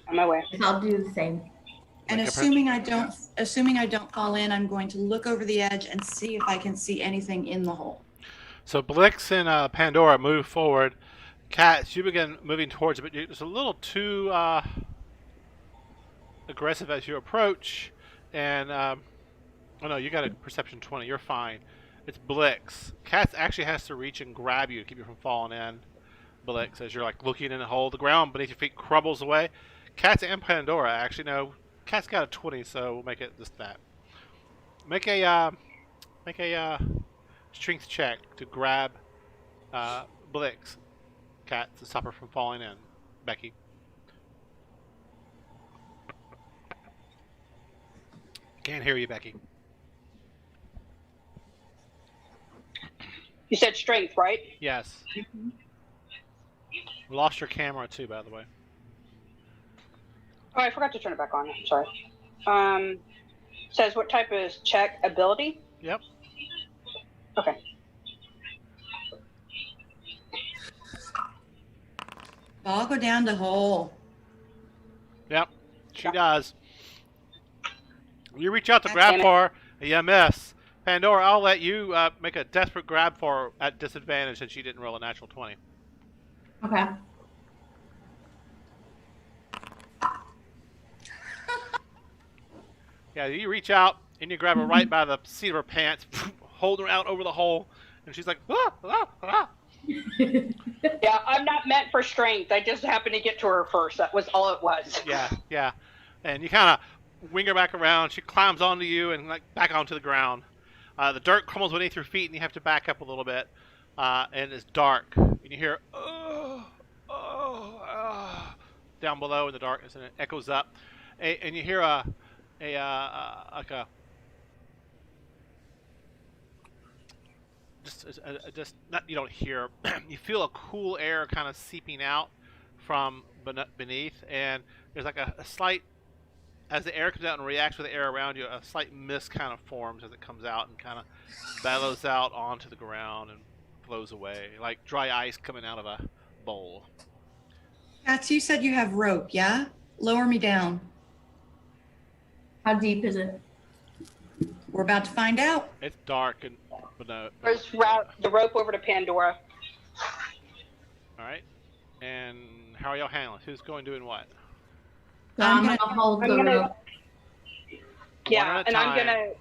On my way. I'll do the same. And Make a assuming I don't fall in, I'm going to look over the edge and see if I can see anything in the hole. So Blix and Pandora move forward. Kat, you begin moving towards it, but it's a little too aggressive as you approach. And oh no, you got a perception 20. You're fine. It's Blix. Kat actually has to reach and grab you to keep you from falling in. Blix, as you're like looking in the hole, the ground beneath your feet crumbles away. Kat and Pandora actually no. Kat's got a 20, so we'll make it just that. Make a strength check to grab Blix. Kat, to stop her from falling in. Becky. Can't hear you, Becky. You said strength, right? Yes. We lost your camera too, by the way. Oh, I forgot to turn it back on. I'm sorry. Says what type of check? Ability? Yep. Okay. I'll go down the hole. Yep. She does. You reach out to grab for her, and you miss. Pandora, I'll let you make a desperate grab for her at disadvantage since she didn't roll a natural 20. Okay. Yeah, you reach out and you grab her right by the seat of her pants, hold her out over the hole, and she's like, ah, ah, ah. Yeah, I'm not meant for strength. I just happened to get to her first. That was all it was. Yeah. And you kind of wing her back around. She climbs onto you and like back onto the ground. The dirt crumbles beneath your feet, and you have to back up a little bit. And it's dark. And you hear, down below in the darkness, and it echoes up. And you hear just not, you don't hear. You feel a cool air kind of seeping out from beneath, and there's like a slight, as the air comes out and reacts with the air around you, a slight mist kind of forms as it comes out and kind of bellows out onto the ground and flows away like dry ice coming out of a bowl. Cats, you said you have rope, yeah? Lower me down. How deep is it? We're about to find out. It's dark and There's the rope over to Pandora. All right. And how are y'all handling? Who's going doing what? I'm gonna hold the rope. Yeah, and I'm gonna.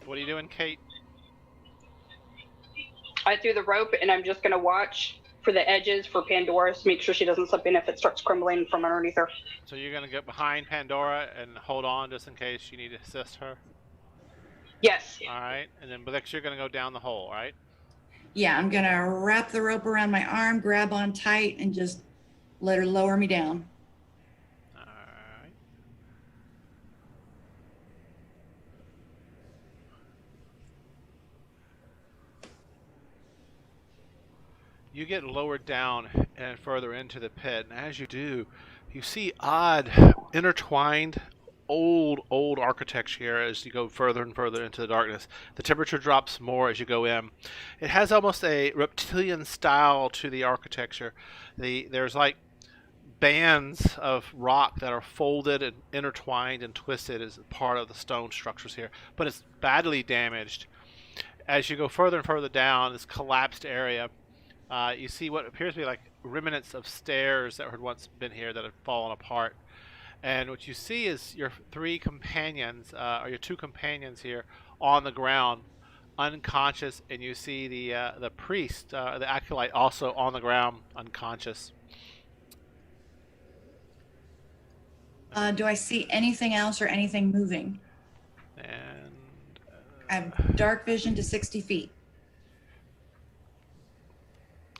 What are you doing, Kate? I threw the rope, and I'm just gonna watch for the edges for Pandora to make sure she doesn't slip in if it starts crumbling from underneath her. So you're gonna get behind Pandora and hold on just in case you need to assist her. Yes. All right, and then Blix, you're gonna go down the hole, right? Yeah, I'm gonna wrap the rope around my arm, grab on tight, and just let her lower me down. All right. You get lowered down and further into the pit, and as you do, you see odd, intertwined, old architecture here as you go further and further into the darkness. The temperature drops more as you go in. It has almost a reptilian style to the architecture. There's like bands of rock that are folded and intertwined and twisted as part of the stone structures here, but it's badly damaged. As you go further and further down this collapsed area, you see what appears to be like remnants of stairs that had once been here that had fallen apart. And what you see is your three companions, or your two companions here, on the ground, unconscious, and you see the priest, the acolyte, also on the ground, unconscious. Do I see anything else or anything moving? And I have dark vision to 60 feet.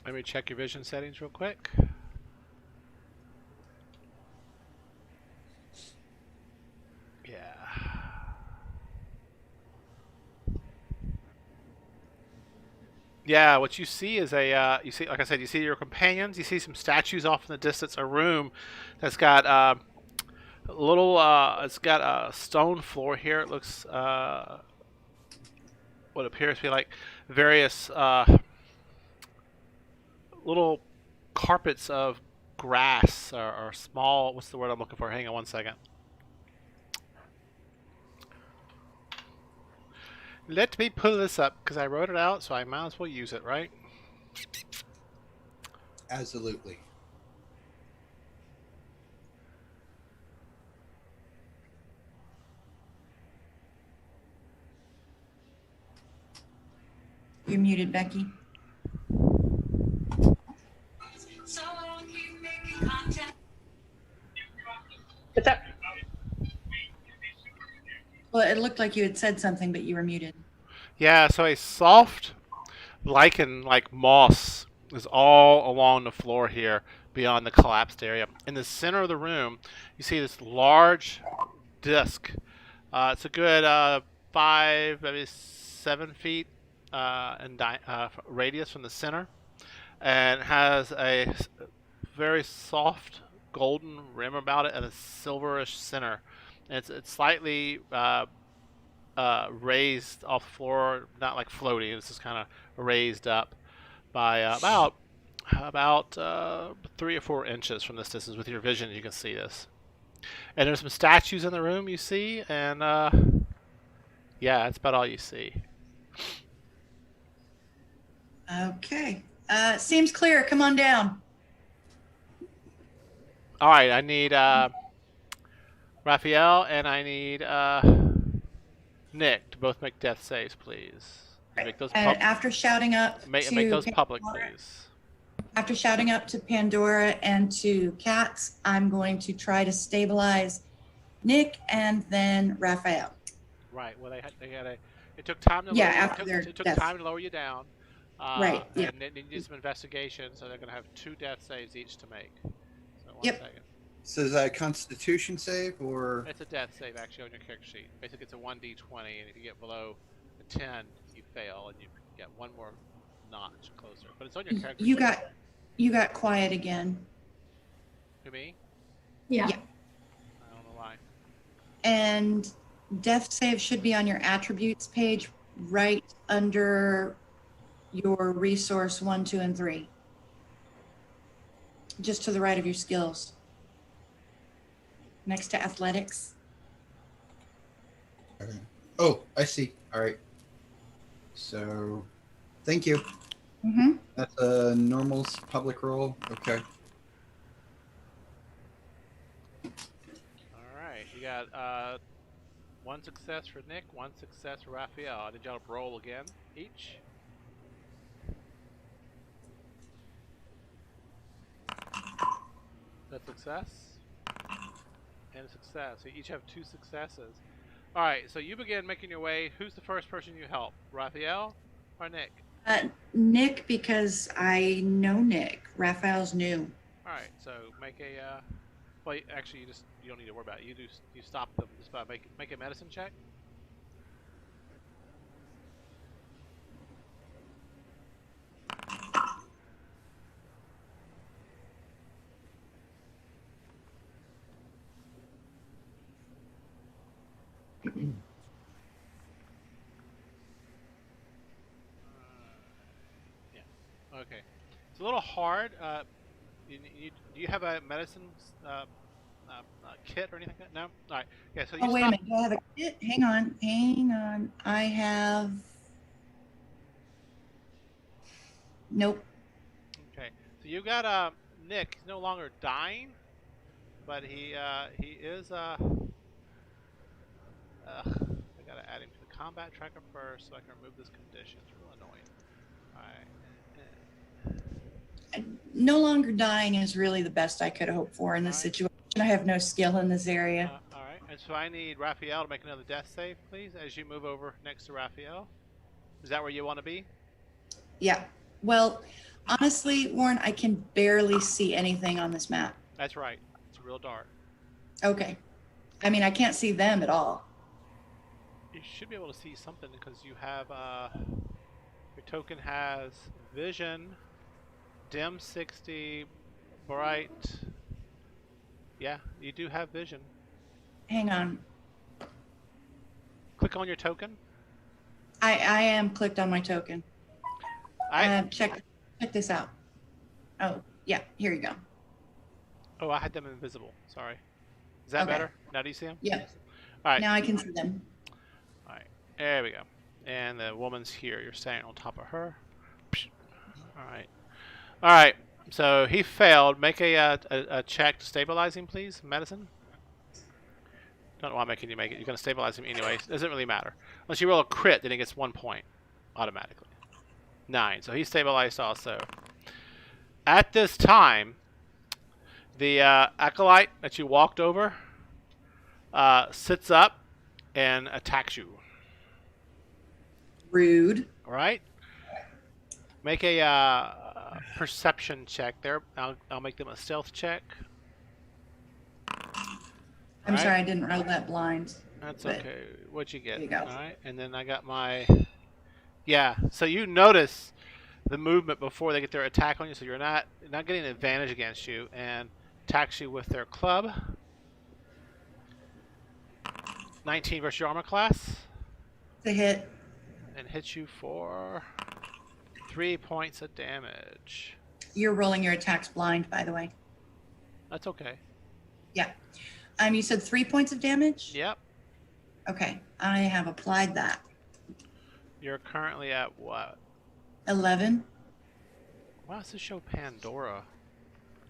let me check your vision settings real quick. Yeah, what you see is you see, like I said, you see your companions. You see some statues off in the distance. A room that's got a little. It's got a stone floor here. It looks what appears to be like various little carpets of grass or small. What's the word I'm looking for? Hang on one second. Let me pull this up because I wrote it out, so I might as well use it, right? Absolutely. You're muted, Becky. What's up? Well, it looked like you had said something, but you were muted. Yeah, so a soft lichen like moss is all along the floor here beyond the collapsed area. In the center of the room, you see this large disc. It's a good 5, maybe 7 feet in radius from the center, and has a very soft golden rim about it and a silverish center. And it's slightly raised off the floor, not like floating. It's just kind of raised up by about 3 or 4 inches from this distance. With your vision, you can see this. And there's some statues in the room you see, and yeah, that's about all you see. Okay. Seems clear. Come on down. All right, I need Raphael and I need Nick to both make death saves, please. Make those And after shouting up make to those public, Pandora, please. After shouting up to Pandora and to Cats, I'm going to try to stabilize Nick and then Raphael. Right. Well, it took time to Yeah, lower you, after their it took death. time to lower you down. Right, yeah. And they need some investigation, so they're going to have 2 death saves each to make. So one Yep. second. So is that a Constitution save or? It's a death save actually on your character sheet. Basically, it's a 1d20, and if you get below a 10, you fail, and you get one more notch closer. But it's on your character sheet. You got quiet again. To me? Yeah. Yeah. I don't know why. And death save should be on your attributes page right under your resource 1, 2, and 3. Just to the right of your skills. Next to athletics. Okay. Oh, I see. All right. So, thank you. Mm-hmm. That's a normal public roll. Okay. All right. You got 1 success for Nick, 1 success for Raphael. Did y'all roll again each? That's success and a success. So you each have 2 successes. All right. So you begin making your way. Who's the first person you help? Raphael or Nick? Nick, because I know Nick. Raphael's new. All right. So make a. Well, actually, you don't need to worry about it. You stop them just by make a medicine check. Yeah. Okay. It's a little hard. Do you have a medicine kit or anything like that? No? All right. Yeah, so you Oh, wait a stop. minute. Do I have a kit? Hang on. I have. Nope. Okay. So you got Nick. He's no longer dying, but he is I gotta add him to the combat tracker first so I can remove this condition. It's real annoying. All right. No longer dying is really the best I could hope for in this Alright. situation. I have no skill in this area. All right. And so I need Raphael to make another death save, please, as you move over next to Raphael. Is that where you want to be? Yeah. Well, honestly, Warren, I can barely see anything on this map. That's right. It's real dark. Okay. I mean, I can't see them at all. You should be able to see something because you have your token has vision, dim 60, bright. Yeah, you do have vision. Hang on. Click on your token. I am clicked on my token. Check this out. Oh, yeah, here you go. Oh, I had them invisible. Sorry. Is that Okay. better? Now do you see them? Yeah. All right. Now I can see them. All right. There we go. And the woman's here. You're standing on top of her. All right. All right. So he failed. Make a check to stabilize him, please. Medicine. Don't know why I'm making you make it. You're going to stabilize him anyway. Doesn't really matter. Unless you roll a crit, then he gets 1 point automatically. 9. So he's stabilized also. At this time, the acolyte that you walked over sits up and attacks you. Rude. All right. Make a perception check there. I'll make them a stealth check. I'm Alright. sorry, I didn't roll that blind. That's But okay. What'd you get? there you go. All right. And then I got my. Yeah. So you notice the movement before they get their attack on you, so you're not getting an advantage against you, and attacks you with their club. 19 versus your armor class, It's a hit. and hits you for 3 points of damage. You're rolling your attacks blind, by the way. That's okay. Yeah. You said 3 points of damage? Yep. Okay. I have applied that. You're currently at what? 11. Why does this show Pandora?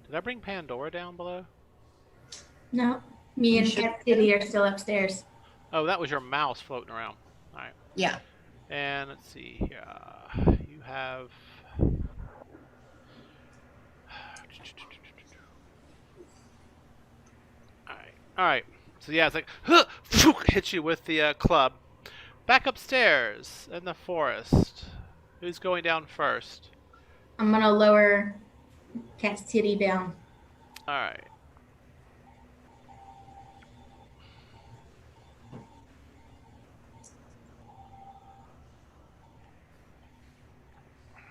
Did I bring Pandora down below? No, me and You should- Cat City are still upstairs. Oh, that was your mouse floating around. All right. Yeah. And let's see here. You have All right. So yeah, it's like huh, hits you with the club. Back upstairs in the forest. Who's going down first? I'm gonna lower Cat's titty down. All right.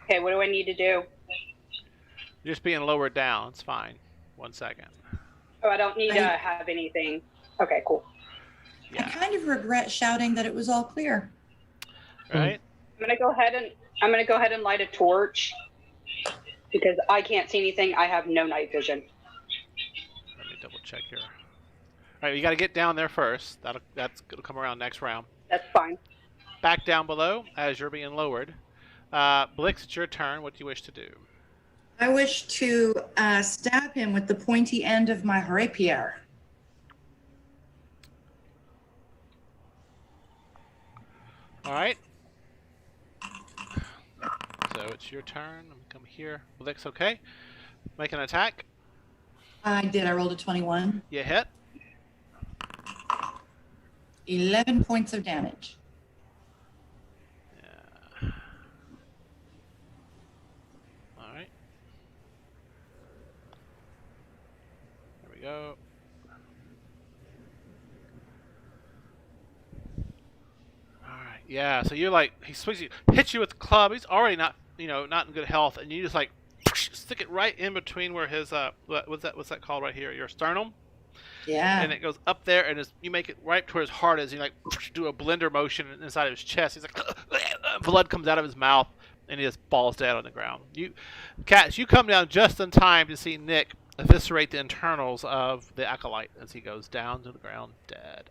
Okay, what do I need to do? You're just being lowered down. It's fine. 1 second. Oh, I don't need to have anything. Okay, cool. Yeah. I kind of regret shouting that it was all clear. Right. I'm gonna go ahead and light a torch because I can't see anything. I have no night vision. Let me double check here. All right, you got to get down there first. That's gonna come around next round. That's fine. Back down below as you're being lowered. Blix, it's your turn. What do you wish to do? I wish to stab him with the pointy end of my rapier. All right. So it's your turn. I'm gonna come here. Blix, okay. Make an attack. I did. I rolled a 21. You hit. 11 points of damage. Yeah. All right. There we go. All right. Yeah. So you're like he swings you, hits you with the club. He's already not not in good health, and you just like stick it right in between where his what's that called right here? Your sternum. Yeah. And it goes up there, and you make it right to where his heart is. You like do a blender motion inside of his chest. He's like, blood comes out of his mouth, and he just falls dead on the ground. Cats, you come down just in time to see Nick eviscerate the internals of the acolyte as he goes down to the ground dead.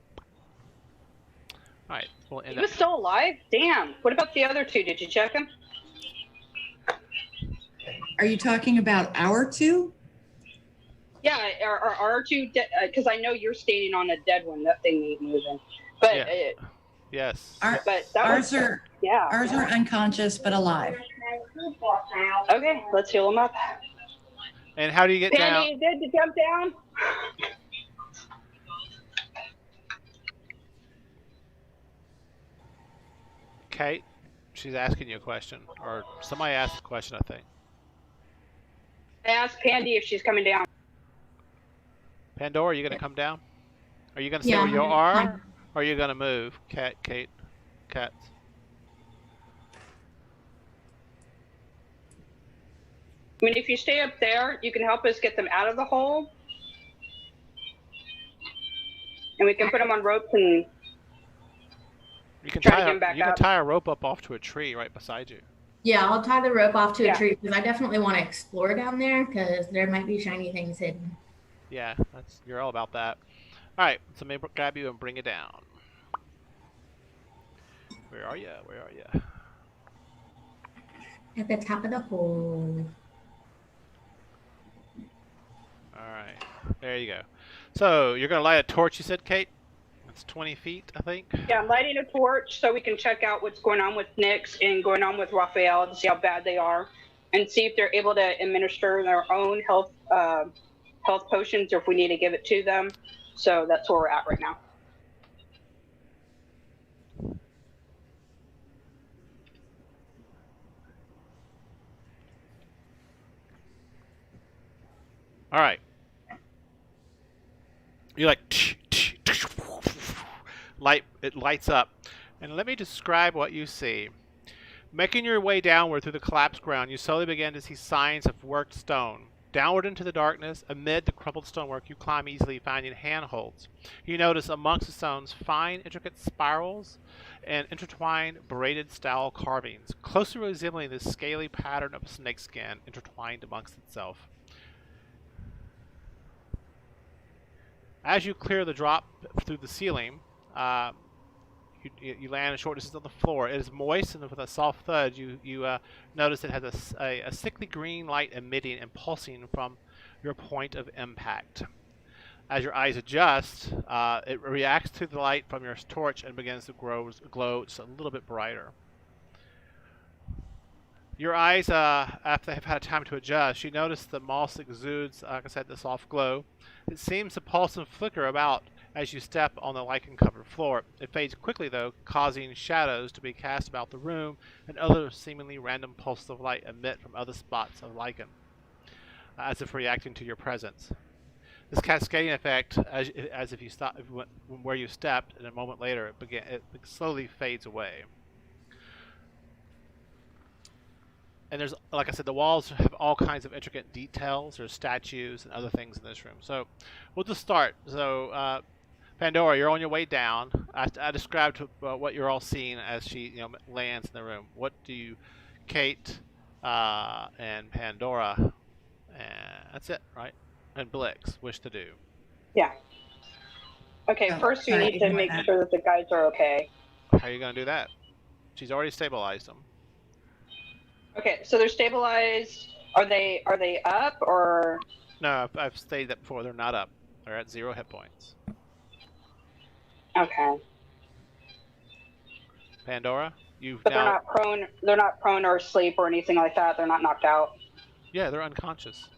All right, we'll end He was up. still alive? Damn. What about the other two? Did you check him? Are you talking about our two? Yeah, are our two because I know you're standing on a dead one. That thing ain't moving. But Yeah. Yes. but that Ours was, are yeah. ours are unconscious but alive. Okay, let's heal him up. And how do you get Pandy, down? you good to jump down? Kate, she's asking you a question, or somebody asked a question, I think. I asked Pandy if she's coming down. Pandora, are you going to come down? Are you going to stay Yeah, where you I'm are? gonna- Or are you going to move? Kate. Cats. I mean, if you stay up there, you can help us get them out of the hole. And we can put them on ropes and You can Try to tie get him back you can up. tie a rope up off to a tree right beside you. Yeah, I'll tie the rope off to Yeah. a tree because I definitely want to explore down there because there might be shiny things hidden. Yeah, you're all about that. All right, so maybe grab you and bring it down. Where are you? Where are you? At the top of the hole. All right, there you go. So you're gonna light a torch, you said, Kate? It's 20 feet, I think. yeah, I'm lighting a torch so we can check out what's going on with Nyx and going on with Raphael to see how bad they are, and see if they're able to administer their own health potions or if we need to give it to them. So that's where we're at right now. All right. You're like light. It lights up, and let me describe what you see. Making your way downward through the collapsed ground, you slowly begin to see signs of worked stone. Downward into the darkness, amid the crumpled stonework, you climb easily, finding handholds. You notice amongst the stones fine, intricate spirals and intertwined, braided-style carvings, closely resembling the scaly pattern of a snakeskin intertwined amongst itself. As you clear the drop through the ceiling, you land a short distance on the floor. It is moist, and with a soft thud, you notice it has a sickly green light emitting and pulsing from your point of impact. As your eyes adjust, it reacts to the light from your torch and begins to glow just a little bit brighter. Your eyes, after they've had time to adjust, you notice the moss exudes, like I said, the soft glow. It seems to pulse and flicker about as you step on the lichen-covered floor. It fades quickly, though, causing shadows to be cast about the room, and other seemingly random pulses of light emit from other spots of lichen, as if reacting to your presence. This cascading effect, as if you stop where you stepped, and a moment later it slowly fades away. And there's, like I said, the walls have all kinds of intricate details. There's statues and other things in this room. So we'll just start. So Pandora, you're on your way down. I described what you're all seeing as she lands in the room. What do you, Kate and Pandora, and that's it, right? And Blix wish to do? Yeah. Okay, first you need to make sure that the guides are okay. How are you going to do that? She's already stabilized them. Okay, so they're stabilized. Are they up or? No, I've stated that before. They're not up. They're at 0 hit points. Okay. Pandora, But they're not prone. They're not prone or asleep or anything like that. They're not knocked out. Yeah, they're unconscious,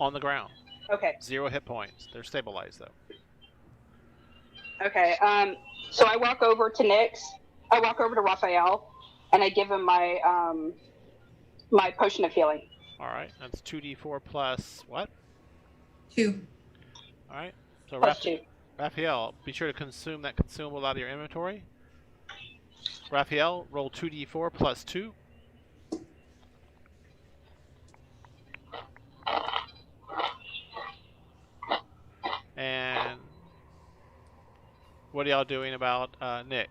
on the ground. Okay. 0 hit points. They're stabilized though. Okay. So I walk over to Nyx. I walk over to Raphael, and I give him my my potion of healing. All right, that's 2d4 plus what? 2. All right. So Plus 2. Raphael, be sure to consume that consumable out of your inventory. Raphael, roll 2d4 plus 2. And what are y'all doing about Nick?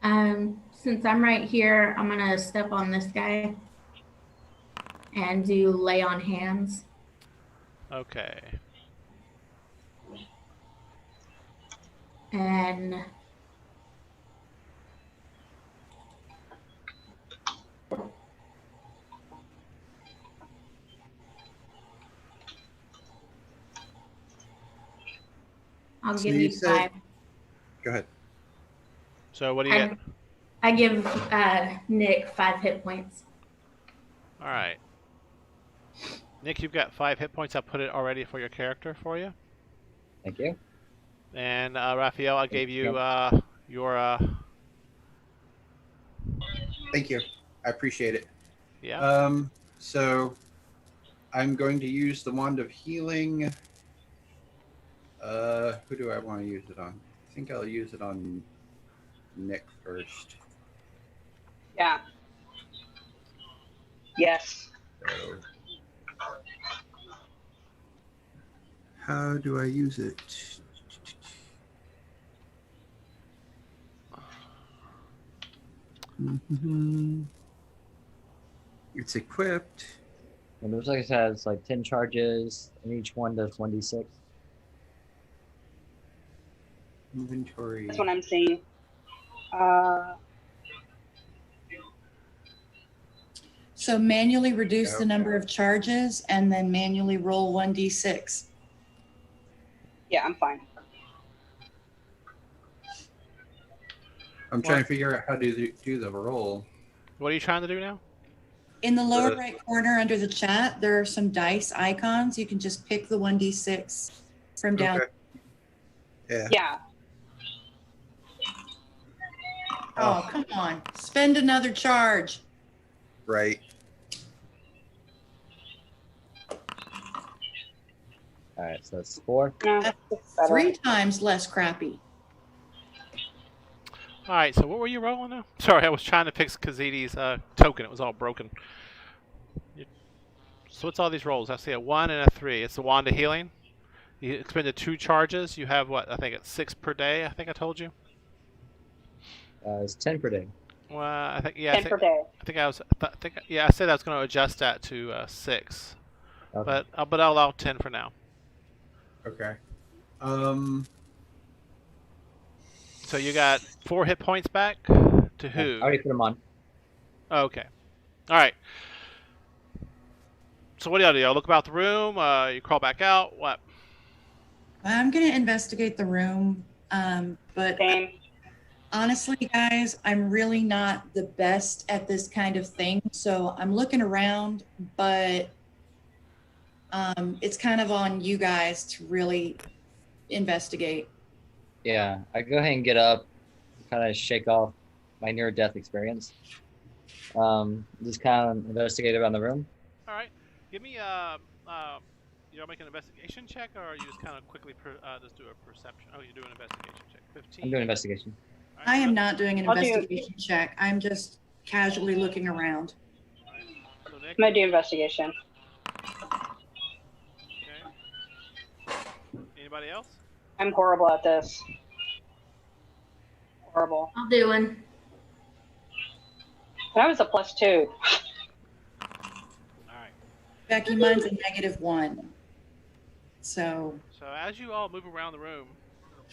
Since I'm right here, I'm gonna step on this guy and do lay on hands. Okay. And I'll So give you you said- 5. Go ahead. So what do you get? I give Nick 5 hit points. All right. Nick, you've got 5 hit points. I'll put it already for your character for you. Thank you. And Raphael, I gave you your Thank you. I appreciate it. yeah. So I'm going to use the wand of healing. Who do I want to use it on? I think I'll use it on Nick first. Yeah. Yes. So, how do I use it? It's equipped. And it looks like it has like 10 charges, and each one does 1d6. Inventory. That's what I'm seeing. So manually reduce Yeah. the number of charges and then manually roll 1d6. Yeah, I'm fine. I'm trying to figure out how to do the roll. What are you trying to do now? In the lower The- right corner under the chat, there are some dice icons. You can just pick the 1d6 from down. Okay. Yeah. Yeah. Oh, come on. Spend another charge. Right. All right, so that's 4. No, That's it's better. 3 times less crappy. All right. So what were you rolling now? Sorry, I was trying to fix Kazidi's token. It was all broken. So what's all these rolls? I see a 1 and a 3. It's the wand of healing. You expended 2 charges. You have what? I think it's 6 per day. I think I told you. It's 10 per day. Well, I think yeah. 10 per day. I said I was going to adjust that to 6, Okay. but I'll allow 10 for now. Okay. So you got 4 hit points back to who? I already put them on. Okay. All right. So what do y'all do? Y'all look about the room. You crawl back out. What? I'm going to investigate the room, but Same. Honestly, guys, I'm really not the best at this kind of thing. So I'm looking around, but it's kind of on you guys to really investigate. Yeah, I go ahead and get up, kind of shake off my near-death experience. Just kind of investigate around the room. All right. Give me you'll make an investigation check, or you just kind of quickly just do a perception. Oh, you're doing an investigation check. 15. I'm doing investigation. All right, I so am not doing an I'll do- investigation check. I'm just casually looking around. all right. So Nick, I'm gonna do investigation. okay. Anybody else? I'm horrible at this. Horrible. I'll do one. That was a +2. All right. Becky, mine's a -1. So So as you all move around the room,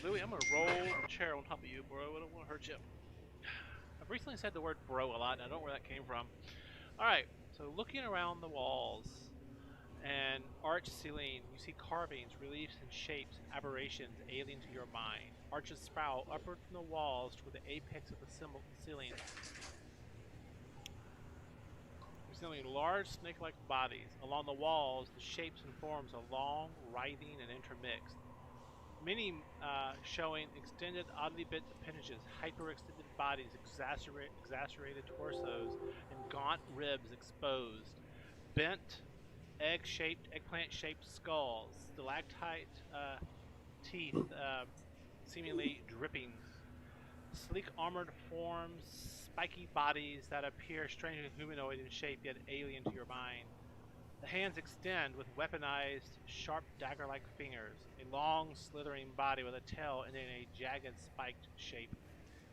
Louie, I'm gonna roll a chair on top of you, bro. I don't want to hurt you. I've recently said the word bro a lot, and I don't know where that came from. All right. So looking around the walls and arched ceiling, you see carvings, reliefs, and shapes and aberrations alien to your mind. Arches spiral upward from the walls toward the apex of the ceiling. Resembling large snake-like bodies. Along the walls, the shapes and forms are long, writhing, and intermixed. Many showing extended, oddly bent appendages, hyper-extended bodies, exacerbated torsos, and gaunt ribs exposed. Bent, eggplant-shaped skulls, stalactite teeth, seemingly dripping. Sleek armored forms, spiky bodies that appear strangely humanoid in shape yet alien to your mind. The hands extend with weaponized, sharp dagger-like fingers, a long, slithering body with a tail ending in a jagged, spiked shape.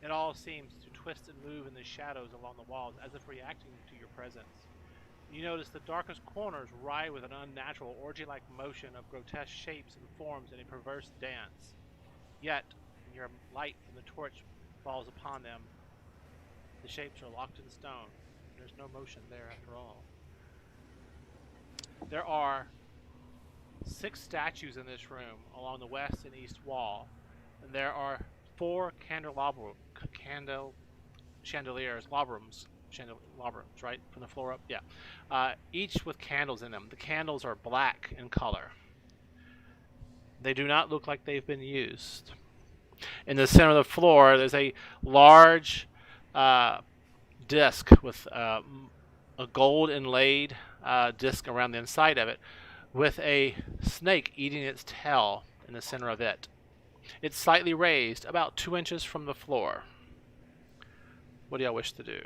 It all seems to twist and move in the shadows along the walls, as if reacting to your presence. You notice the darkest corners writhe with an unnatural, orgy-like motion of grotesque shapes and forms in a perverse dance. Yet, when your light from the torch falls upon them, the shapes are locked in stone. There's no motion there after all. There are 6 statues in this room along the west and east wall, and there are 4 chandeliers, labrums, right, from the floor up. Yeah, each with candles in them. The candles are black in color. They do not look like they've been used. In the center of the floor, there's a large disc with a gold inlaid disc around the inside of it, with a snake eating its tail in the center of it. It's slightly raised, about 2 inches from the floor. What do y'all wish to do?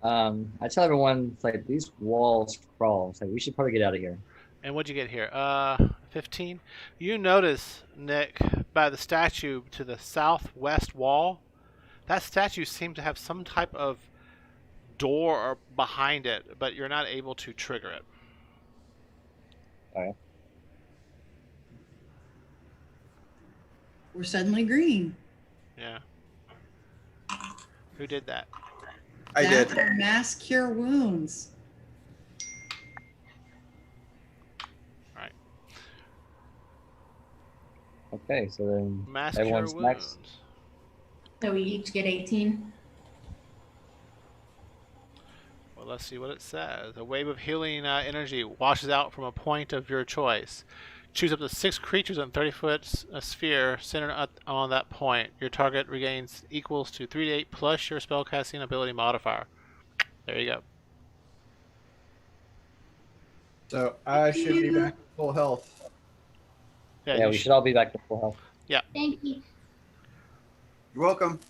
I tell everyone, it's like these walls crawl. It's like we should probably get out of here. And what'd you get here? 15. You notice, Nick, by the statue to the southwest wall, that statue seems to have some type of door behind it, but you're not able to trigger it. All right. we're suddenly green. Yeah. Who did that? I That's did. our mass cure wounds. Right. Okay, so then Mass cure everyone's wounds. next. So we each get 18. Well, let's see what it says. A wave of healing energy washes out from a point of your choice. Choose up to 6 creatures in a 30-foot sphere centered on that point. Your target regains equals to 3d8 plus your spellcasting ability modifier. There you go. So I should be back to full health. Yeah, you we should all be back to full health. Thank you. You're welcome.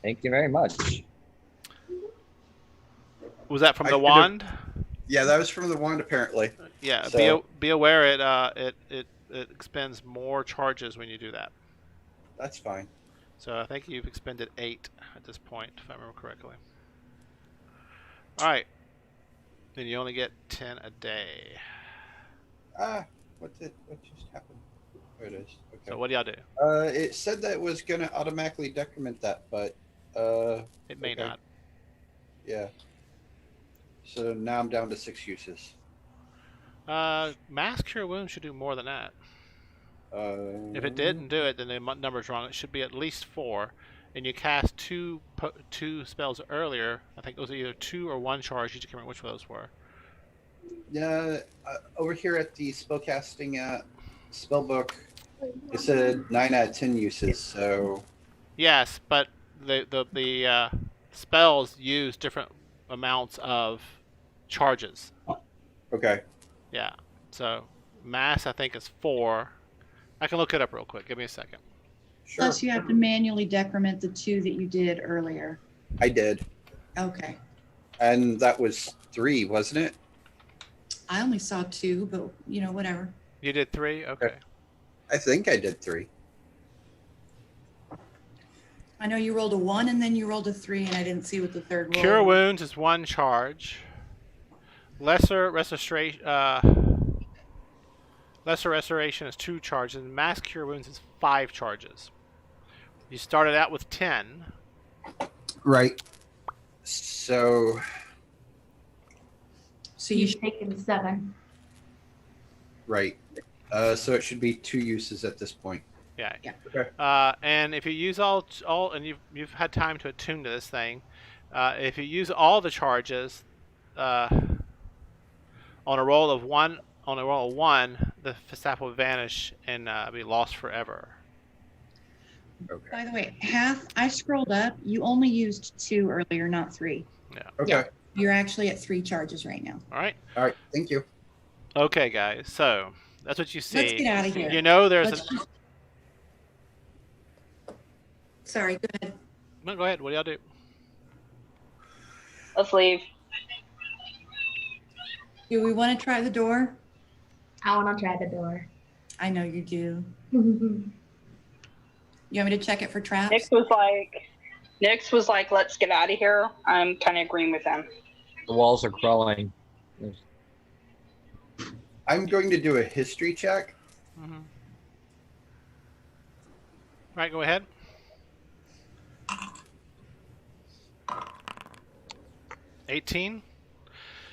Thank you very much. Was that from I the should've- wand? Yeah, that was from the wand apparently. Yeah. So- Be aware it expends more charges when you do that. That's fine. So I think you've expended 8 at this point, if I remember correctly. All right. Then you only get 10 a day. What just happened? There it is. Okay. So what do y'all do? It said that it was gonna automatically decrement that, but It may okay. not. yeah. So now I'm down to 6 uses. Mass cure wounds should do more than that. If it didn't do it, then the number's wrong. It should be at least 4. And you cast two spells earlier. I think it was either 2 or 1 charge. You can't remember which of those were. Yeah, over here at the spellcasting spell book, it said 9 out of 10 uses. So yes, but the spells use different amounts of charges. Okay. Yeah. So mass, I think, is 4. I can look it up real quick. Give me a second. Sure. Plus, you have to manually decrement the 2 that you did earlier. I did, Okay. and that was 3, wasn't it? I only saw 2, but whatever. You did 3? Okay. I think I did 3. I know you rolled a 1 and then you rolled a 3, and I didn't see what the third roll. Cure wounds is 1 charge. Lesser restoration is 2 charges, and mass cure wounds is 5 charges. You started out with 10. Right. So You've taken 7. right. So it should be 2 uses at this point. Yeah. Okay. And if you use all, and you've had time to attune to this thing, if you use all the charges, on a roll of 1, the staff will vanish and be lost forever. Okay. By the way, I scrolled up. You only used 2 earlier, not 3. Yeah. Okay. You're actually at 3 charges right now. All right. All right. Thank you. Okay, guys. So that's what you see. Let's get out of here. You know, there's Sorry, go ahead. No, go ahead. What do y'all do? Let's leave. Do we want to try the door? I want to try the door. I know you do. You want me to check it for traps? Nix was like, let's get out of here. I'm kind of agreeing with him. The walls are crawling. I'm going to do a history check. Mm-hmm. Right, go ahead. $18.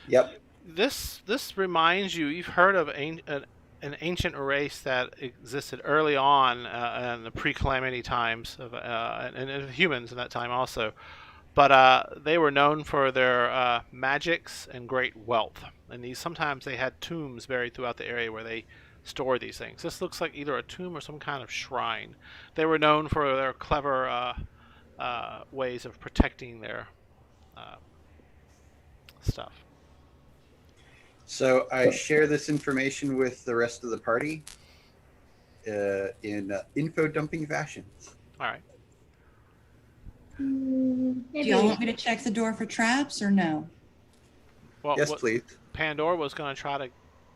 Yep. This reminds you. You've heard of an ancient race that existed early on in the pre-calamity times of and humans in that time also, but they were known for their magics and great wealth. And sometimes they had tombs buried throughout the area where they stored these things. This looks like either a tomb or some kind of shrine. They were known for their clever ways of protecting their stuff. So I share this information with the rest of the party in info dumping fashion. All right. Do y'all want me to check the door for traps or no? Well, Yes, please. Pandora was going to try to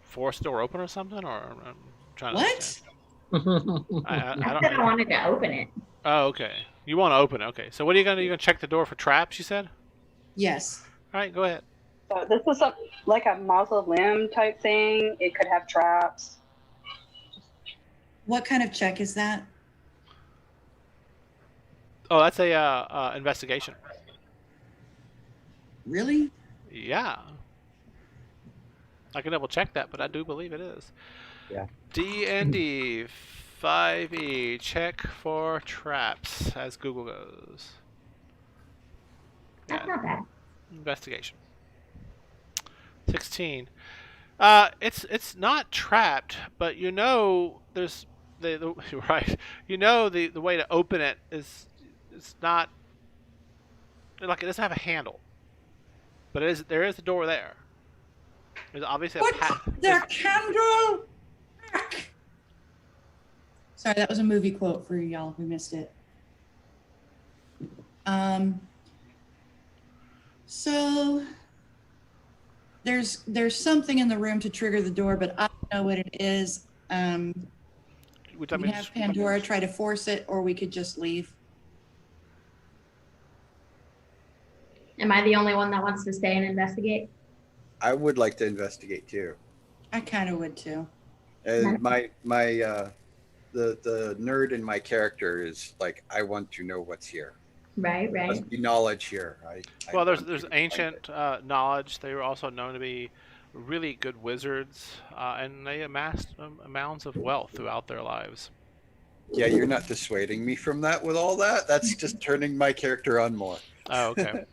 force the door open or something, or I'm trying to What? I I don't said I wanted to open it. Oh, okay. You want to open it. Okay. So what are you going to do? You're going to check the door for traps, you said? Yes. All right, go ahead. So this is like a mausoleum type thing. It could have traps. What kind of check is that? Oh, that's a investigation. Really? Yeah. I can double check that, but I do believe it is. Yeah. D&D 5e, check for traps, as Google goes. That's not bad. Investigation. 16. It's not trapped, but you know there's the right. You know the way to open it is it's not like it doesn't have a handle, but there is a door there. There's obviously Put their there's- candle back. Sorry, that was a movie quote for y'all who missed it. So there's something in the room to trigger the door, but I don't know what it is. which I We mean, have Pandora try to force it, or we could just leave. Am I the only one that wants to stay and investigate? I would like to investigate too. I kind of would too. And my the nerd in my character is like, I want to know what's here. Right. Must be knowledge here. well, I there's want to find ancient it. knowledge. They were also known to be really good wizards, and they amassed amounts of wealth throughout their lives. Yeah, you're not dissuading me from that with all that. That's just turning my character on more. Oh, okay.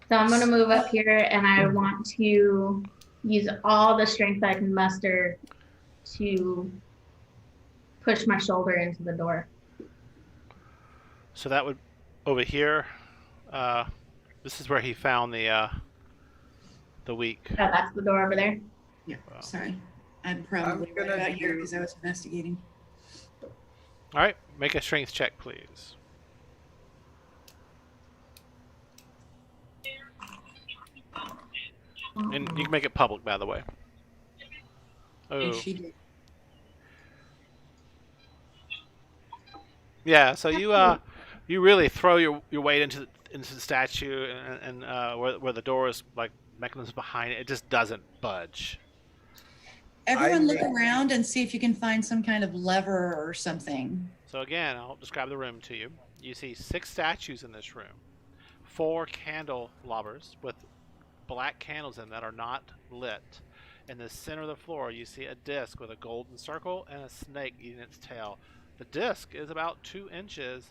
So I'm going to move up here, and I want to use all the strength I can muster to push my shoulder into the door. So that would over here. This is where he found the weak. Oh, that's the door over there. Yeah, Wow. sorry. I'm probably I'm right gonna about here do- because I was investigating. All right, make a strength check, please. And you can make it public, by the way. And Oh, she did. yeah. So you really throw your weight into the statue, and where the door is like mechanism behind it, it just doesn't budge. Everyone look read- around and see if you can find some kind of lever or something. So again, I'll describe the room to you. You see 6 statues in this room, 4 candelabras with black candles in that are not lit. In the center of the floor, you see a disc with a golden circle and a snake eating its tail. The disc is about 2 inches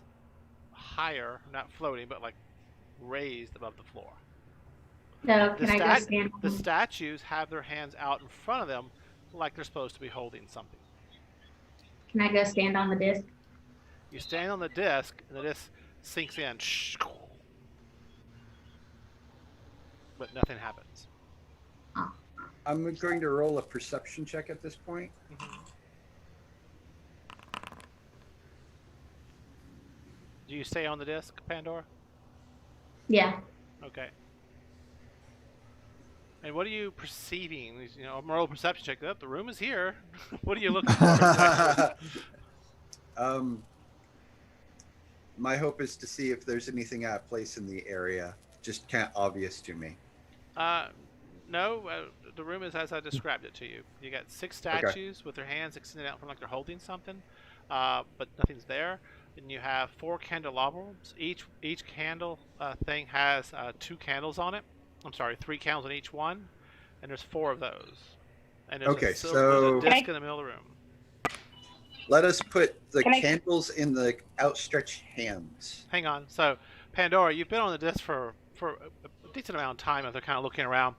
higher, not floating, but like raised above the floor. So The, can I go stand? the statues have their hands out in front of them like they're supposed to be holding something. Can I go stand on the disc? You stand on the disc, and the disc sinks in. But nothing happens. I'm going to roll a perception check at this point. Do you stay on the disc, Pandora? Yeah. Okay. And what are you perceiving? You know, a moral perception check. Oh, the room is here. What are you looking for? My hope is to see if there's anything out of place in the area. Just can't obvious to me. No, the room is as I described it to you. You got 6 statues with their hands extended out from like they're holding something, but nothing's there. And you have 4 candelabras. Each candle thing has 2 candles on it. I'm sorry, 3 candles on each one, and there's 4 of those. And there's Okay, there's so- a disc in the middle of the room. Let us put the Can I- candles in the outstretched hands. Hang on. So, Pandora, you've been on the disc for a decent amount of time as they're kind of looking around.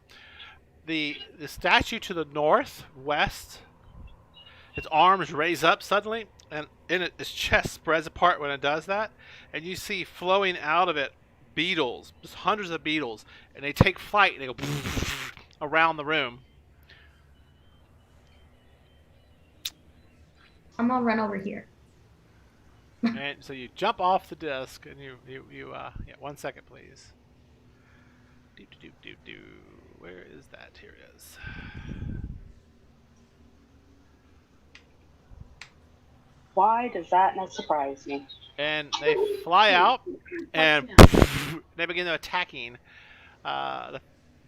The statue to the northwest, its arms raise up suddenly, and in it, its chest spreads apart when it does that, and you see flowing out of it beetles, just hundreds of beetles, and they take flight and they go around the room. I'm gonna run over here. And so you jump off the disc, and you yeah, 1 second, please. Do. Where is that? Here it is. Why does that not surprise me? And they fly out, and they begin attacking the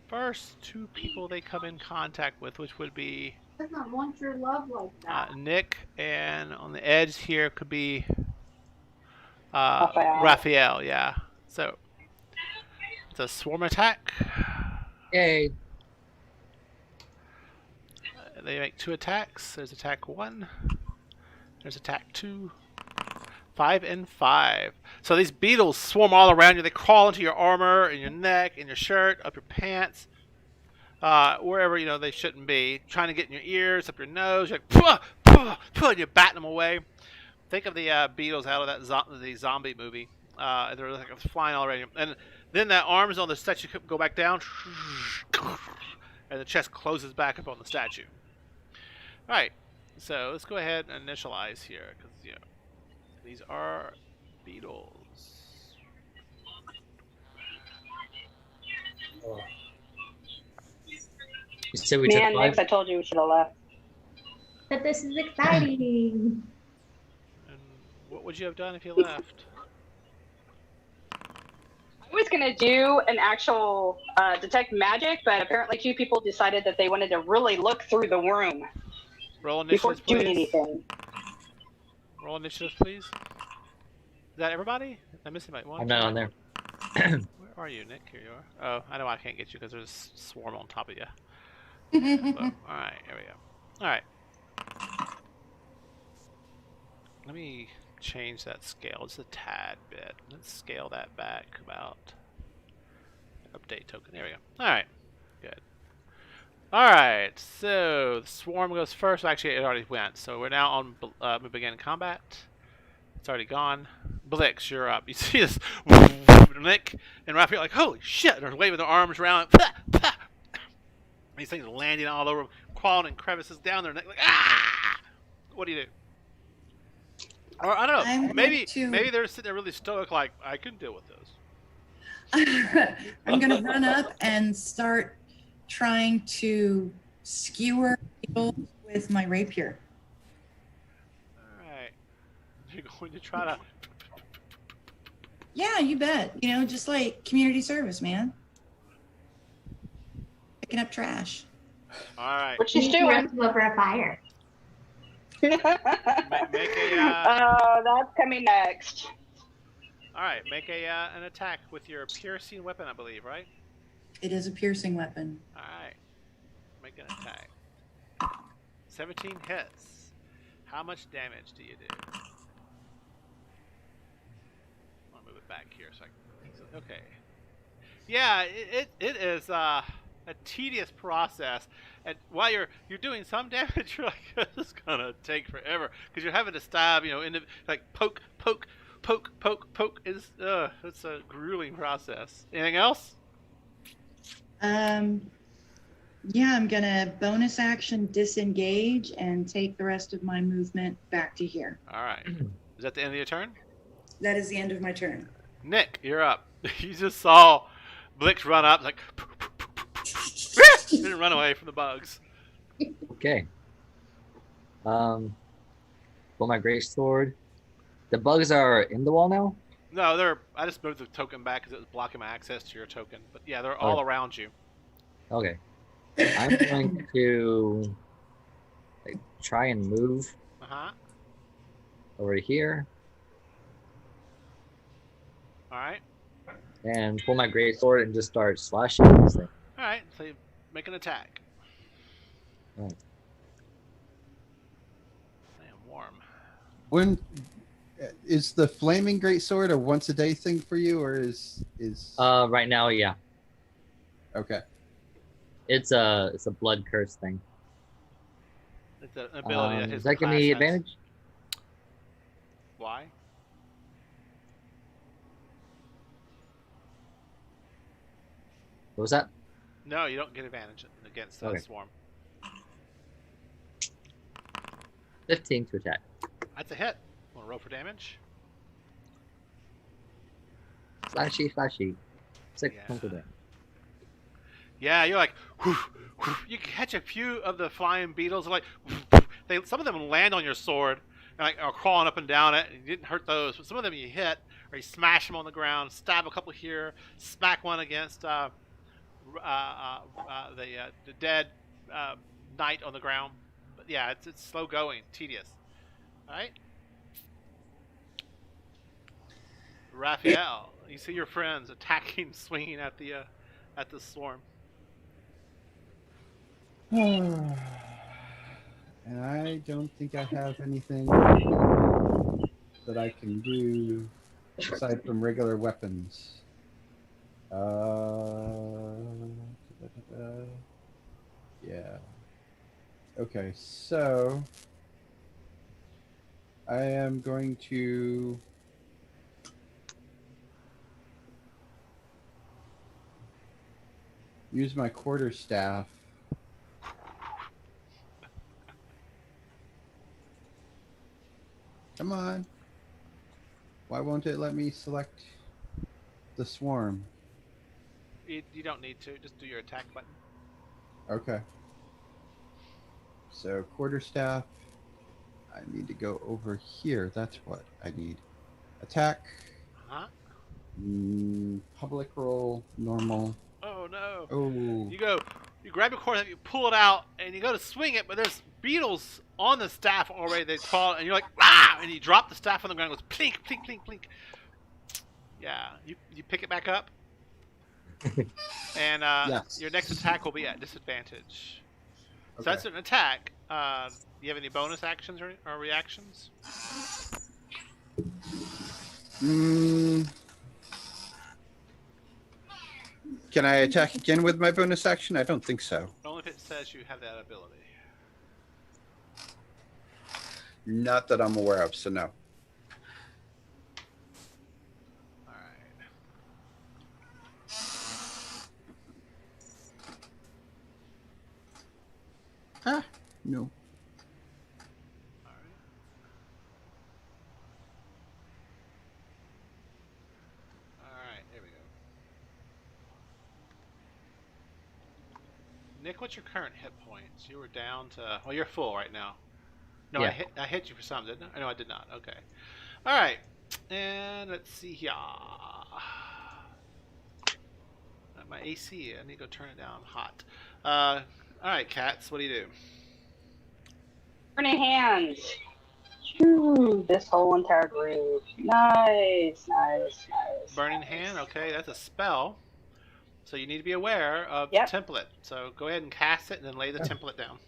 first 2 people they come in contact with, which would be Does not want your love like that. Nick, and on the edge here could be Raphael. Raphael. Yeah. So it's a swarm attack. Yay. They make 2 attacks. There's attack 1. There's attack 2. 5 and 5. So these beetles swarm all around you. They crawl into your armor, and your neck, and your shirt, up your pants, wherever they shouldn't be. Trying to get in your ears, up your nose. You're like, puh, puh, puh, and you're batting them away. Think of the beetles out of the zombie movie. They're like flying all around you. And then the arms on the statue go back down, and the chest closes back up on the statue. All right. So let's go ahead and initialize here, because these are beetles. You said we Man, took Nick, 5? I told you we should have left. But this is exciting. And what would you have done if you left? I was gonna do an actual detect magic, but apparently 2 people decided that they wanted to really look through the room Roll before initiative, doing please. anything. Roll initiative, please. Is that everybody? I'm missing my one. I'm not on there. Where are you, Nick? Here you are. Oh, I know I can't get you because there's a swarm on top of you. All right, here we go. All right. Let me change that scale just a tad bit. Let's scale that back about. Update token. There we go. All right. Good. All right. So the swarm goes first. Actually, it already went. So we're now on begin combat. It's already gone. Blix, you're up. You see this Nick and Raphael like, holy shit! They're waving their arms around. These things are landing all over, crawling in crevices down their neck. Like, ah! What do you do? Or I don't know. Maybe they're sitting there really stoic, like I can deal with this. I'm going to run up and start trying to skewer beetles with my rapier. All right. You're going to try to. Yeah, you bet. You know, just like community service, man. Picking up trash. All right. What she's doing? Roasted over a fire. Make a. That's coming next. All right. Make an attack with your piercing weapon, I believe, right? It is a piercing weapon. All right. Make an attack. 17 hits. How much damage do you do? I'll move it back here so I can. Okay. Yeah, it is a tedious process, and while you're doing some damage, you're like, this is gonna take forever because you're having to stab, like poke. It's a grueling process. Anything else? Yeah, I'm gonna bonus action disengage and take the rest of my movement back to here. All right. Is that the end of your turn? That is the end of my turn. Nick, you're up. You just saw Blix run up, like, didn't run away from the bugs. Okay. Pull my great sword. The bugs are in the wall now? No, I just moved the token back because it was blocking my access to your token. But yeah, they're all around you. Okay. I'm going to try and move over here. All right. And pull my great sword and just start slashing this thing. All right, so you make an attack. All right. I am warm. When is the flaming greatsword a once a day thing for you, or is right now, yeah. Okay. It's a blood curse thing. It's an ability that his does that give class me has. advantage? Why? What was that? No, you don't get advantage against the swarm. 15 to attack. That's a hit. Want to roll for damage? Slashy. 6 points of damage. Yeah, you're like, whoosh, whoosh. You catch a few of the flying beetles, like, some of them land on your sword, and like are crawling up and down it, and you didn't hurt those, but some of them you hit, or you smash them on the ground, stab a couple here, smack one against the dead knight on the ground. But yeah, it's slow going, tedious. All right, Raphael, you see your friends attacking, swinging at the swarm. And I don't think I have anything that I can do aside from regular weapons. Yeah. Okay, so I am going to use my quarterstaff. Come on. Why won't it let me select the swarm? You don't need to. Just do your attack button. Okay. So quarterstaff. I need to go over here. That's what I need. Attack. Public roll. Normal. Oh no. Oh. You grab your quarterstaff, you pull it out, and you go to swing it, but there's beetles on the staff already. They crawl, and you're like, ah! And you drop the staff on the ground. It goes plink, plink, plink, plink. Yeah, you pick it back up, and yes. your next attack will be at disadvantage. So that's an attack. Do you have any bonus actions or reactions? Can I attack again with my bonus action? I don't think so. Only if it says you have that ability. Not that I'm aware of, so no. All right. Ah, no. All right. All right. There we go. Nick, what's your current hit points? You were down to. Well, you're full right now. No, Yeah. I hit you for something, didn't I? No, I did not. Okay. All right. And let's see here. My AC, I need to go turn it down hot. All right, Cats, what do you do? Burning hands. Ooh, this whole entire group. Nice. Burning hand, okay, that's a spell. So you need to be aware of Yep. the template. So go ahead and cast it and then lay the template down.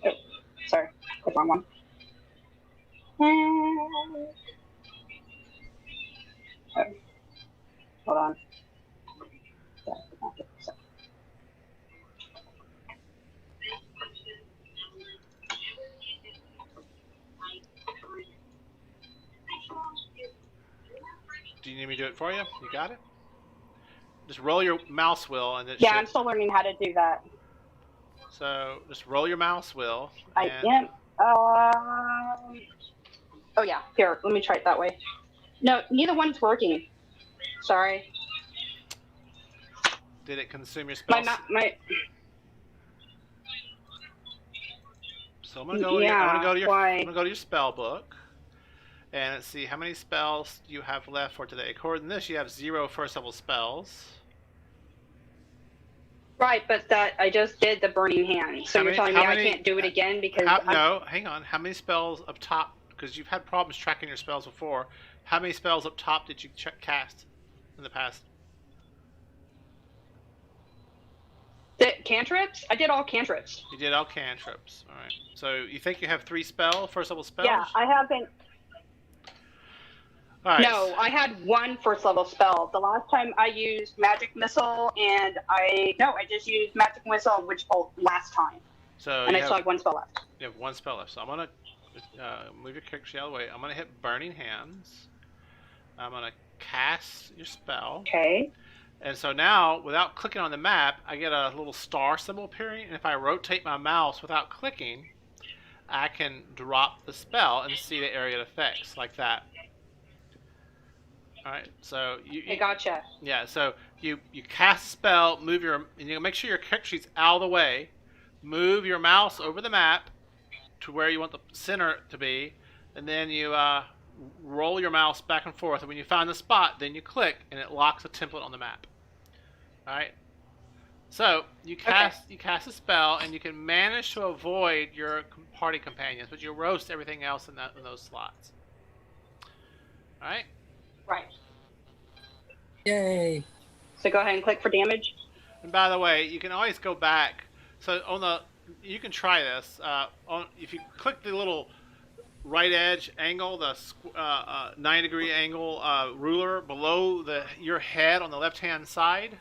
Oh, sorry, the wrong one. Oh, hold on. Do you need me to do it for you? You got it? Just roll your mouse wheel and it Yeah, should... I'm still learning how to do that. So just roll your mouse wheel. I and... am. Oh yeah, here. Let me try it that way. No, neither one's working. Sorry. Did it consume your spell? My. So I'm gonna go. Yeah, I'm gonna go why? to your spell book, and let's see how many spells you have left for today. According to this, you have 0 first level spells. Right, but that I just did the burning hand. So How you're many- telling me how I many- can't do it again because No, hang on. How many spells up top? Because you've had problems tracking your spells before. How many spells up top did you cast in the past? the cantrips? I did all cantrips. You did all cantrips. All right. So you think you have 3 first level spells? Yeah, I haven't. All right. No, I had 1 first level spell. The last time I used magic missile, and I just used magic missile and witch bolt last time, So and you I still have, had 1 spell left. you have 1 spell left. So I'm gonna move your character sheet out of the way. I'm gonna hit Burning Hands. I'm gonna cast your spell. Okay. And so now, without clicking on the map, I get a little star symbol appearing, and if I rotate my mouse without clicking, I can drop the spell and see the area it affects, like that. All right, so I gotcha. yeah, so you cast a spell, and you make sure your character sheet's out of the way, move your mouse over the map to where you want the center to be, and then you roll your mouse back and forth, and when you find the spot, then you click, and it locks a template on the map. All right. So you cast a spell, and you can manage to avoid your party companions, but you roast everything else in those slots. All right. Right. Yay! So go ahead and click for damage. And by the way, you can always go back. So you can try this. If you click the little right edge angle, the 9-degree angle ruler below your head on the left-hand side,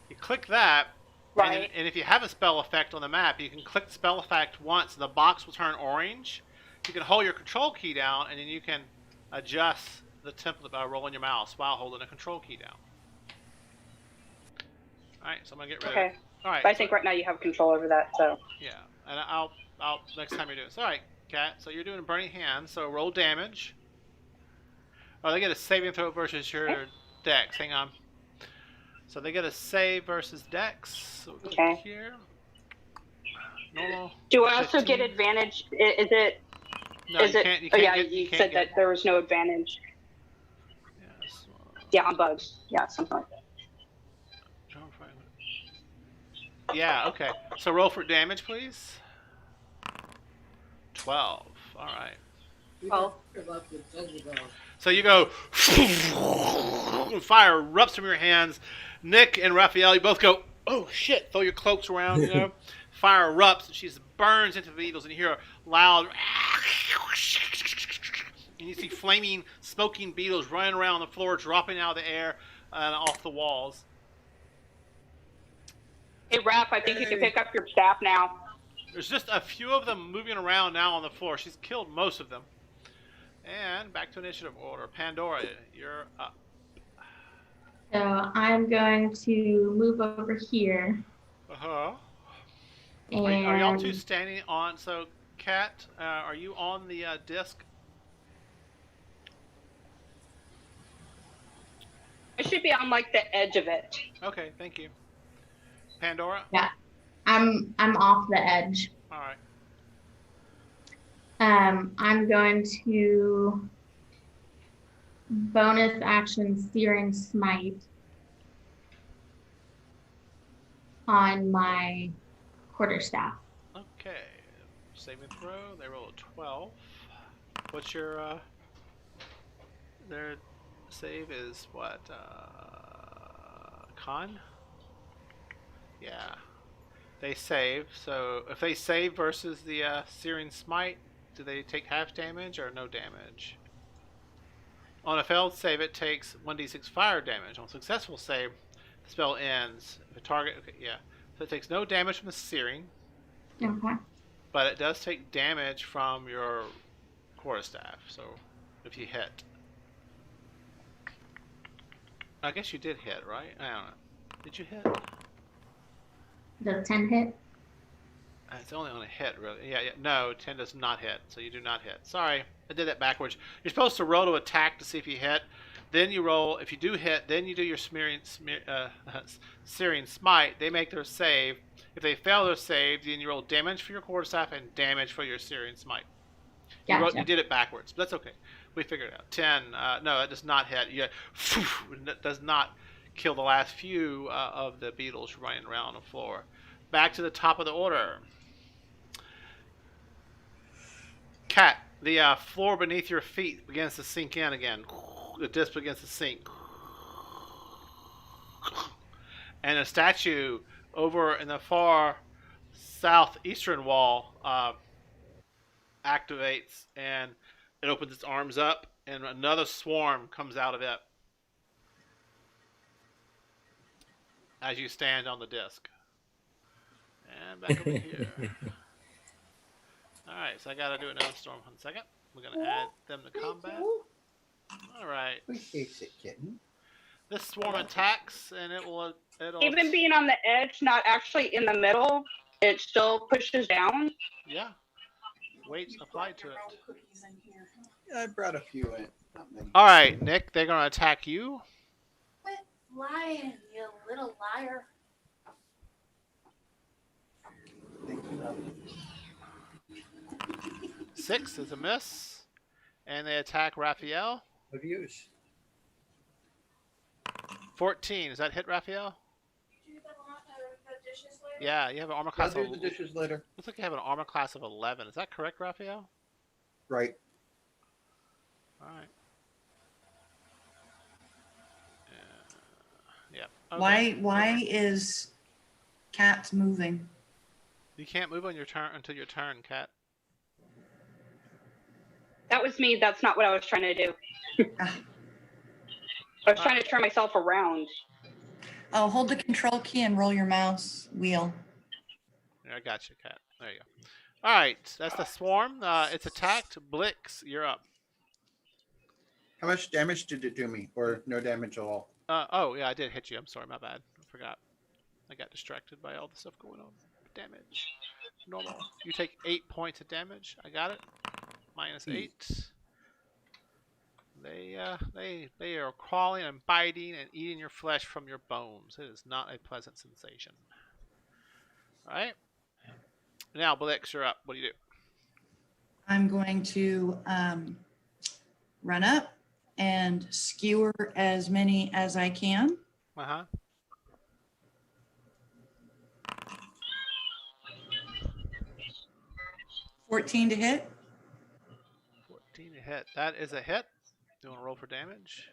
you click that, Right. and if you have a spell effect on the map, you can click the spell effect once, and the box will turn orange. You can hold your control key down, and then you can adjust the template by rolling your mouse while holding the control key down. All right, so I'm gonna get rid of it. All right. But I think right now you have control over that, so. Yeah, and I'll next time you do this. All right, Kat. So you're doing a burning hand. So roll damage. Oh, they get a saving throw versus your dex. Hang on. So they get a save versus dex. So we'll go here. Normal. Do I also 15. get advantage? Is it? No, is you it? can't. You Oh can't yeah, get, you can't said get, that there was no advantage. Yes. Yeah, on bugs. Yeah, something like that. Yeah. Okay. So roll for damage, please. 12. All right. Oh. So you go, fire erupts from your hands. Nick and Raphael, you both go, oh shit, throw your cloaks around, you know. Fire erupts, and she burns into the beetles, and you hear a loud, and you see flaming, smoking beetles running around the floor, dropping out of the air and off the walls. Hey, Raph, I think you can pick up your staff now. There's just a few of them moving around now on the floor. She's killed most of them. And back to initiative order. Pandora, you're up. So I'm going to move over here. Uh-huh. And Are y'all two standing on... So, Kat, are you on the disc? I should be on like the edge of it. Okay, thank you. Pandora? Yeah, I'm off the edge. All right. I'm going to bonus action Searing Smite on my quarterstaff. Okay. Saving throw. They roll a 12. What's your their save is what? Con? Yeah. They save. So if they save versus the Searing Smite, do they take half damage or no damage? On a failed save, it takes 1d6 fire damage. On a successful save, the spell ends. If a target, okay, yeah. So it takes no damage from the searing. Okay. But it does take damage from your quarterstaff. So if you hit, I guess you did hit, right? I don't know. Did you hit? Does 10 hit? It's only on a hit, really. Yeah. No, 10 does not hit, so you do not hit. Sorry, I did that backwards. You're supposed to roll to attack to see if you hit. Then you roll. If you do hit, then you do your Searing Smite. They make their save. If they fail their save, then you roll damage for your quarterstaff and damage for your Searing Smite. Gotcha. You did it backwards, but that's okay. We figured it out. 10. No, it does not hit. It does not kill the last few of the beetles running around the floor. Back to the top of the order. Cat, the floor beneath your feet begins to sink in again. The disc begins to sink. And a statue over in the far southeastern wall activates, and it opens its arms up, and another swarm comes out of it as you stand on the disc. And back over here. Alright, so I gotta do another storm. 1 second. We're gonna add them to combat. Alright. Appreciate it, kitten. This swarm attacks, and it'll Even being on the edge, not actually in the middle, it still pushes down. Yeah. Weight applied to it. Yeah, I brought a few in. Not many. Alright, Nick, they're gonna attack you. Quit lying, you little liar. Thank you, love. 6 is a miss. And they attack Raphael. Of use. 14. Does that hit Raphael? Yeah, you have an armor I'll class do of... the dishes later. Looks like you have an armor class of 11. Is that correct, Raphael? Right. Alright. Yeah. Okay. Why is Cat moving? You can't move on your turn until your turn, Cat. That was me. That's not what I was trying to do. I was trying to turn myself around. Oh, hold the control key and roll your mouse wheel. I got you, Cat. There you go. Alright, that's the swarm. It's attacked. Blix, you're up. How much damage did it do me? Or no damage at all? Oh, yeah, I did hit you. I'm sorry, my bad. I forgot. I got distracted by all the stuff going on. Damage. Normal. You take 8 points of damage. I got it. Minus 8. They are crawling and biting and eating your flesh from your bones. It is not a pleasant sensation. Alright. Now, Blix, you're up. What do you do? I'm going to run up and skewer as many as I can. Uh-huh. $14 to hit. 14 to hit. That is a hit. You want to roll for damage?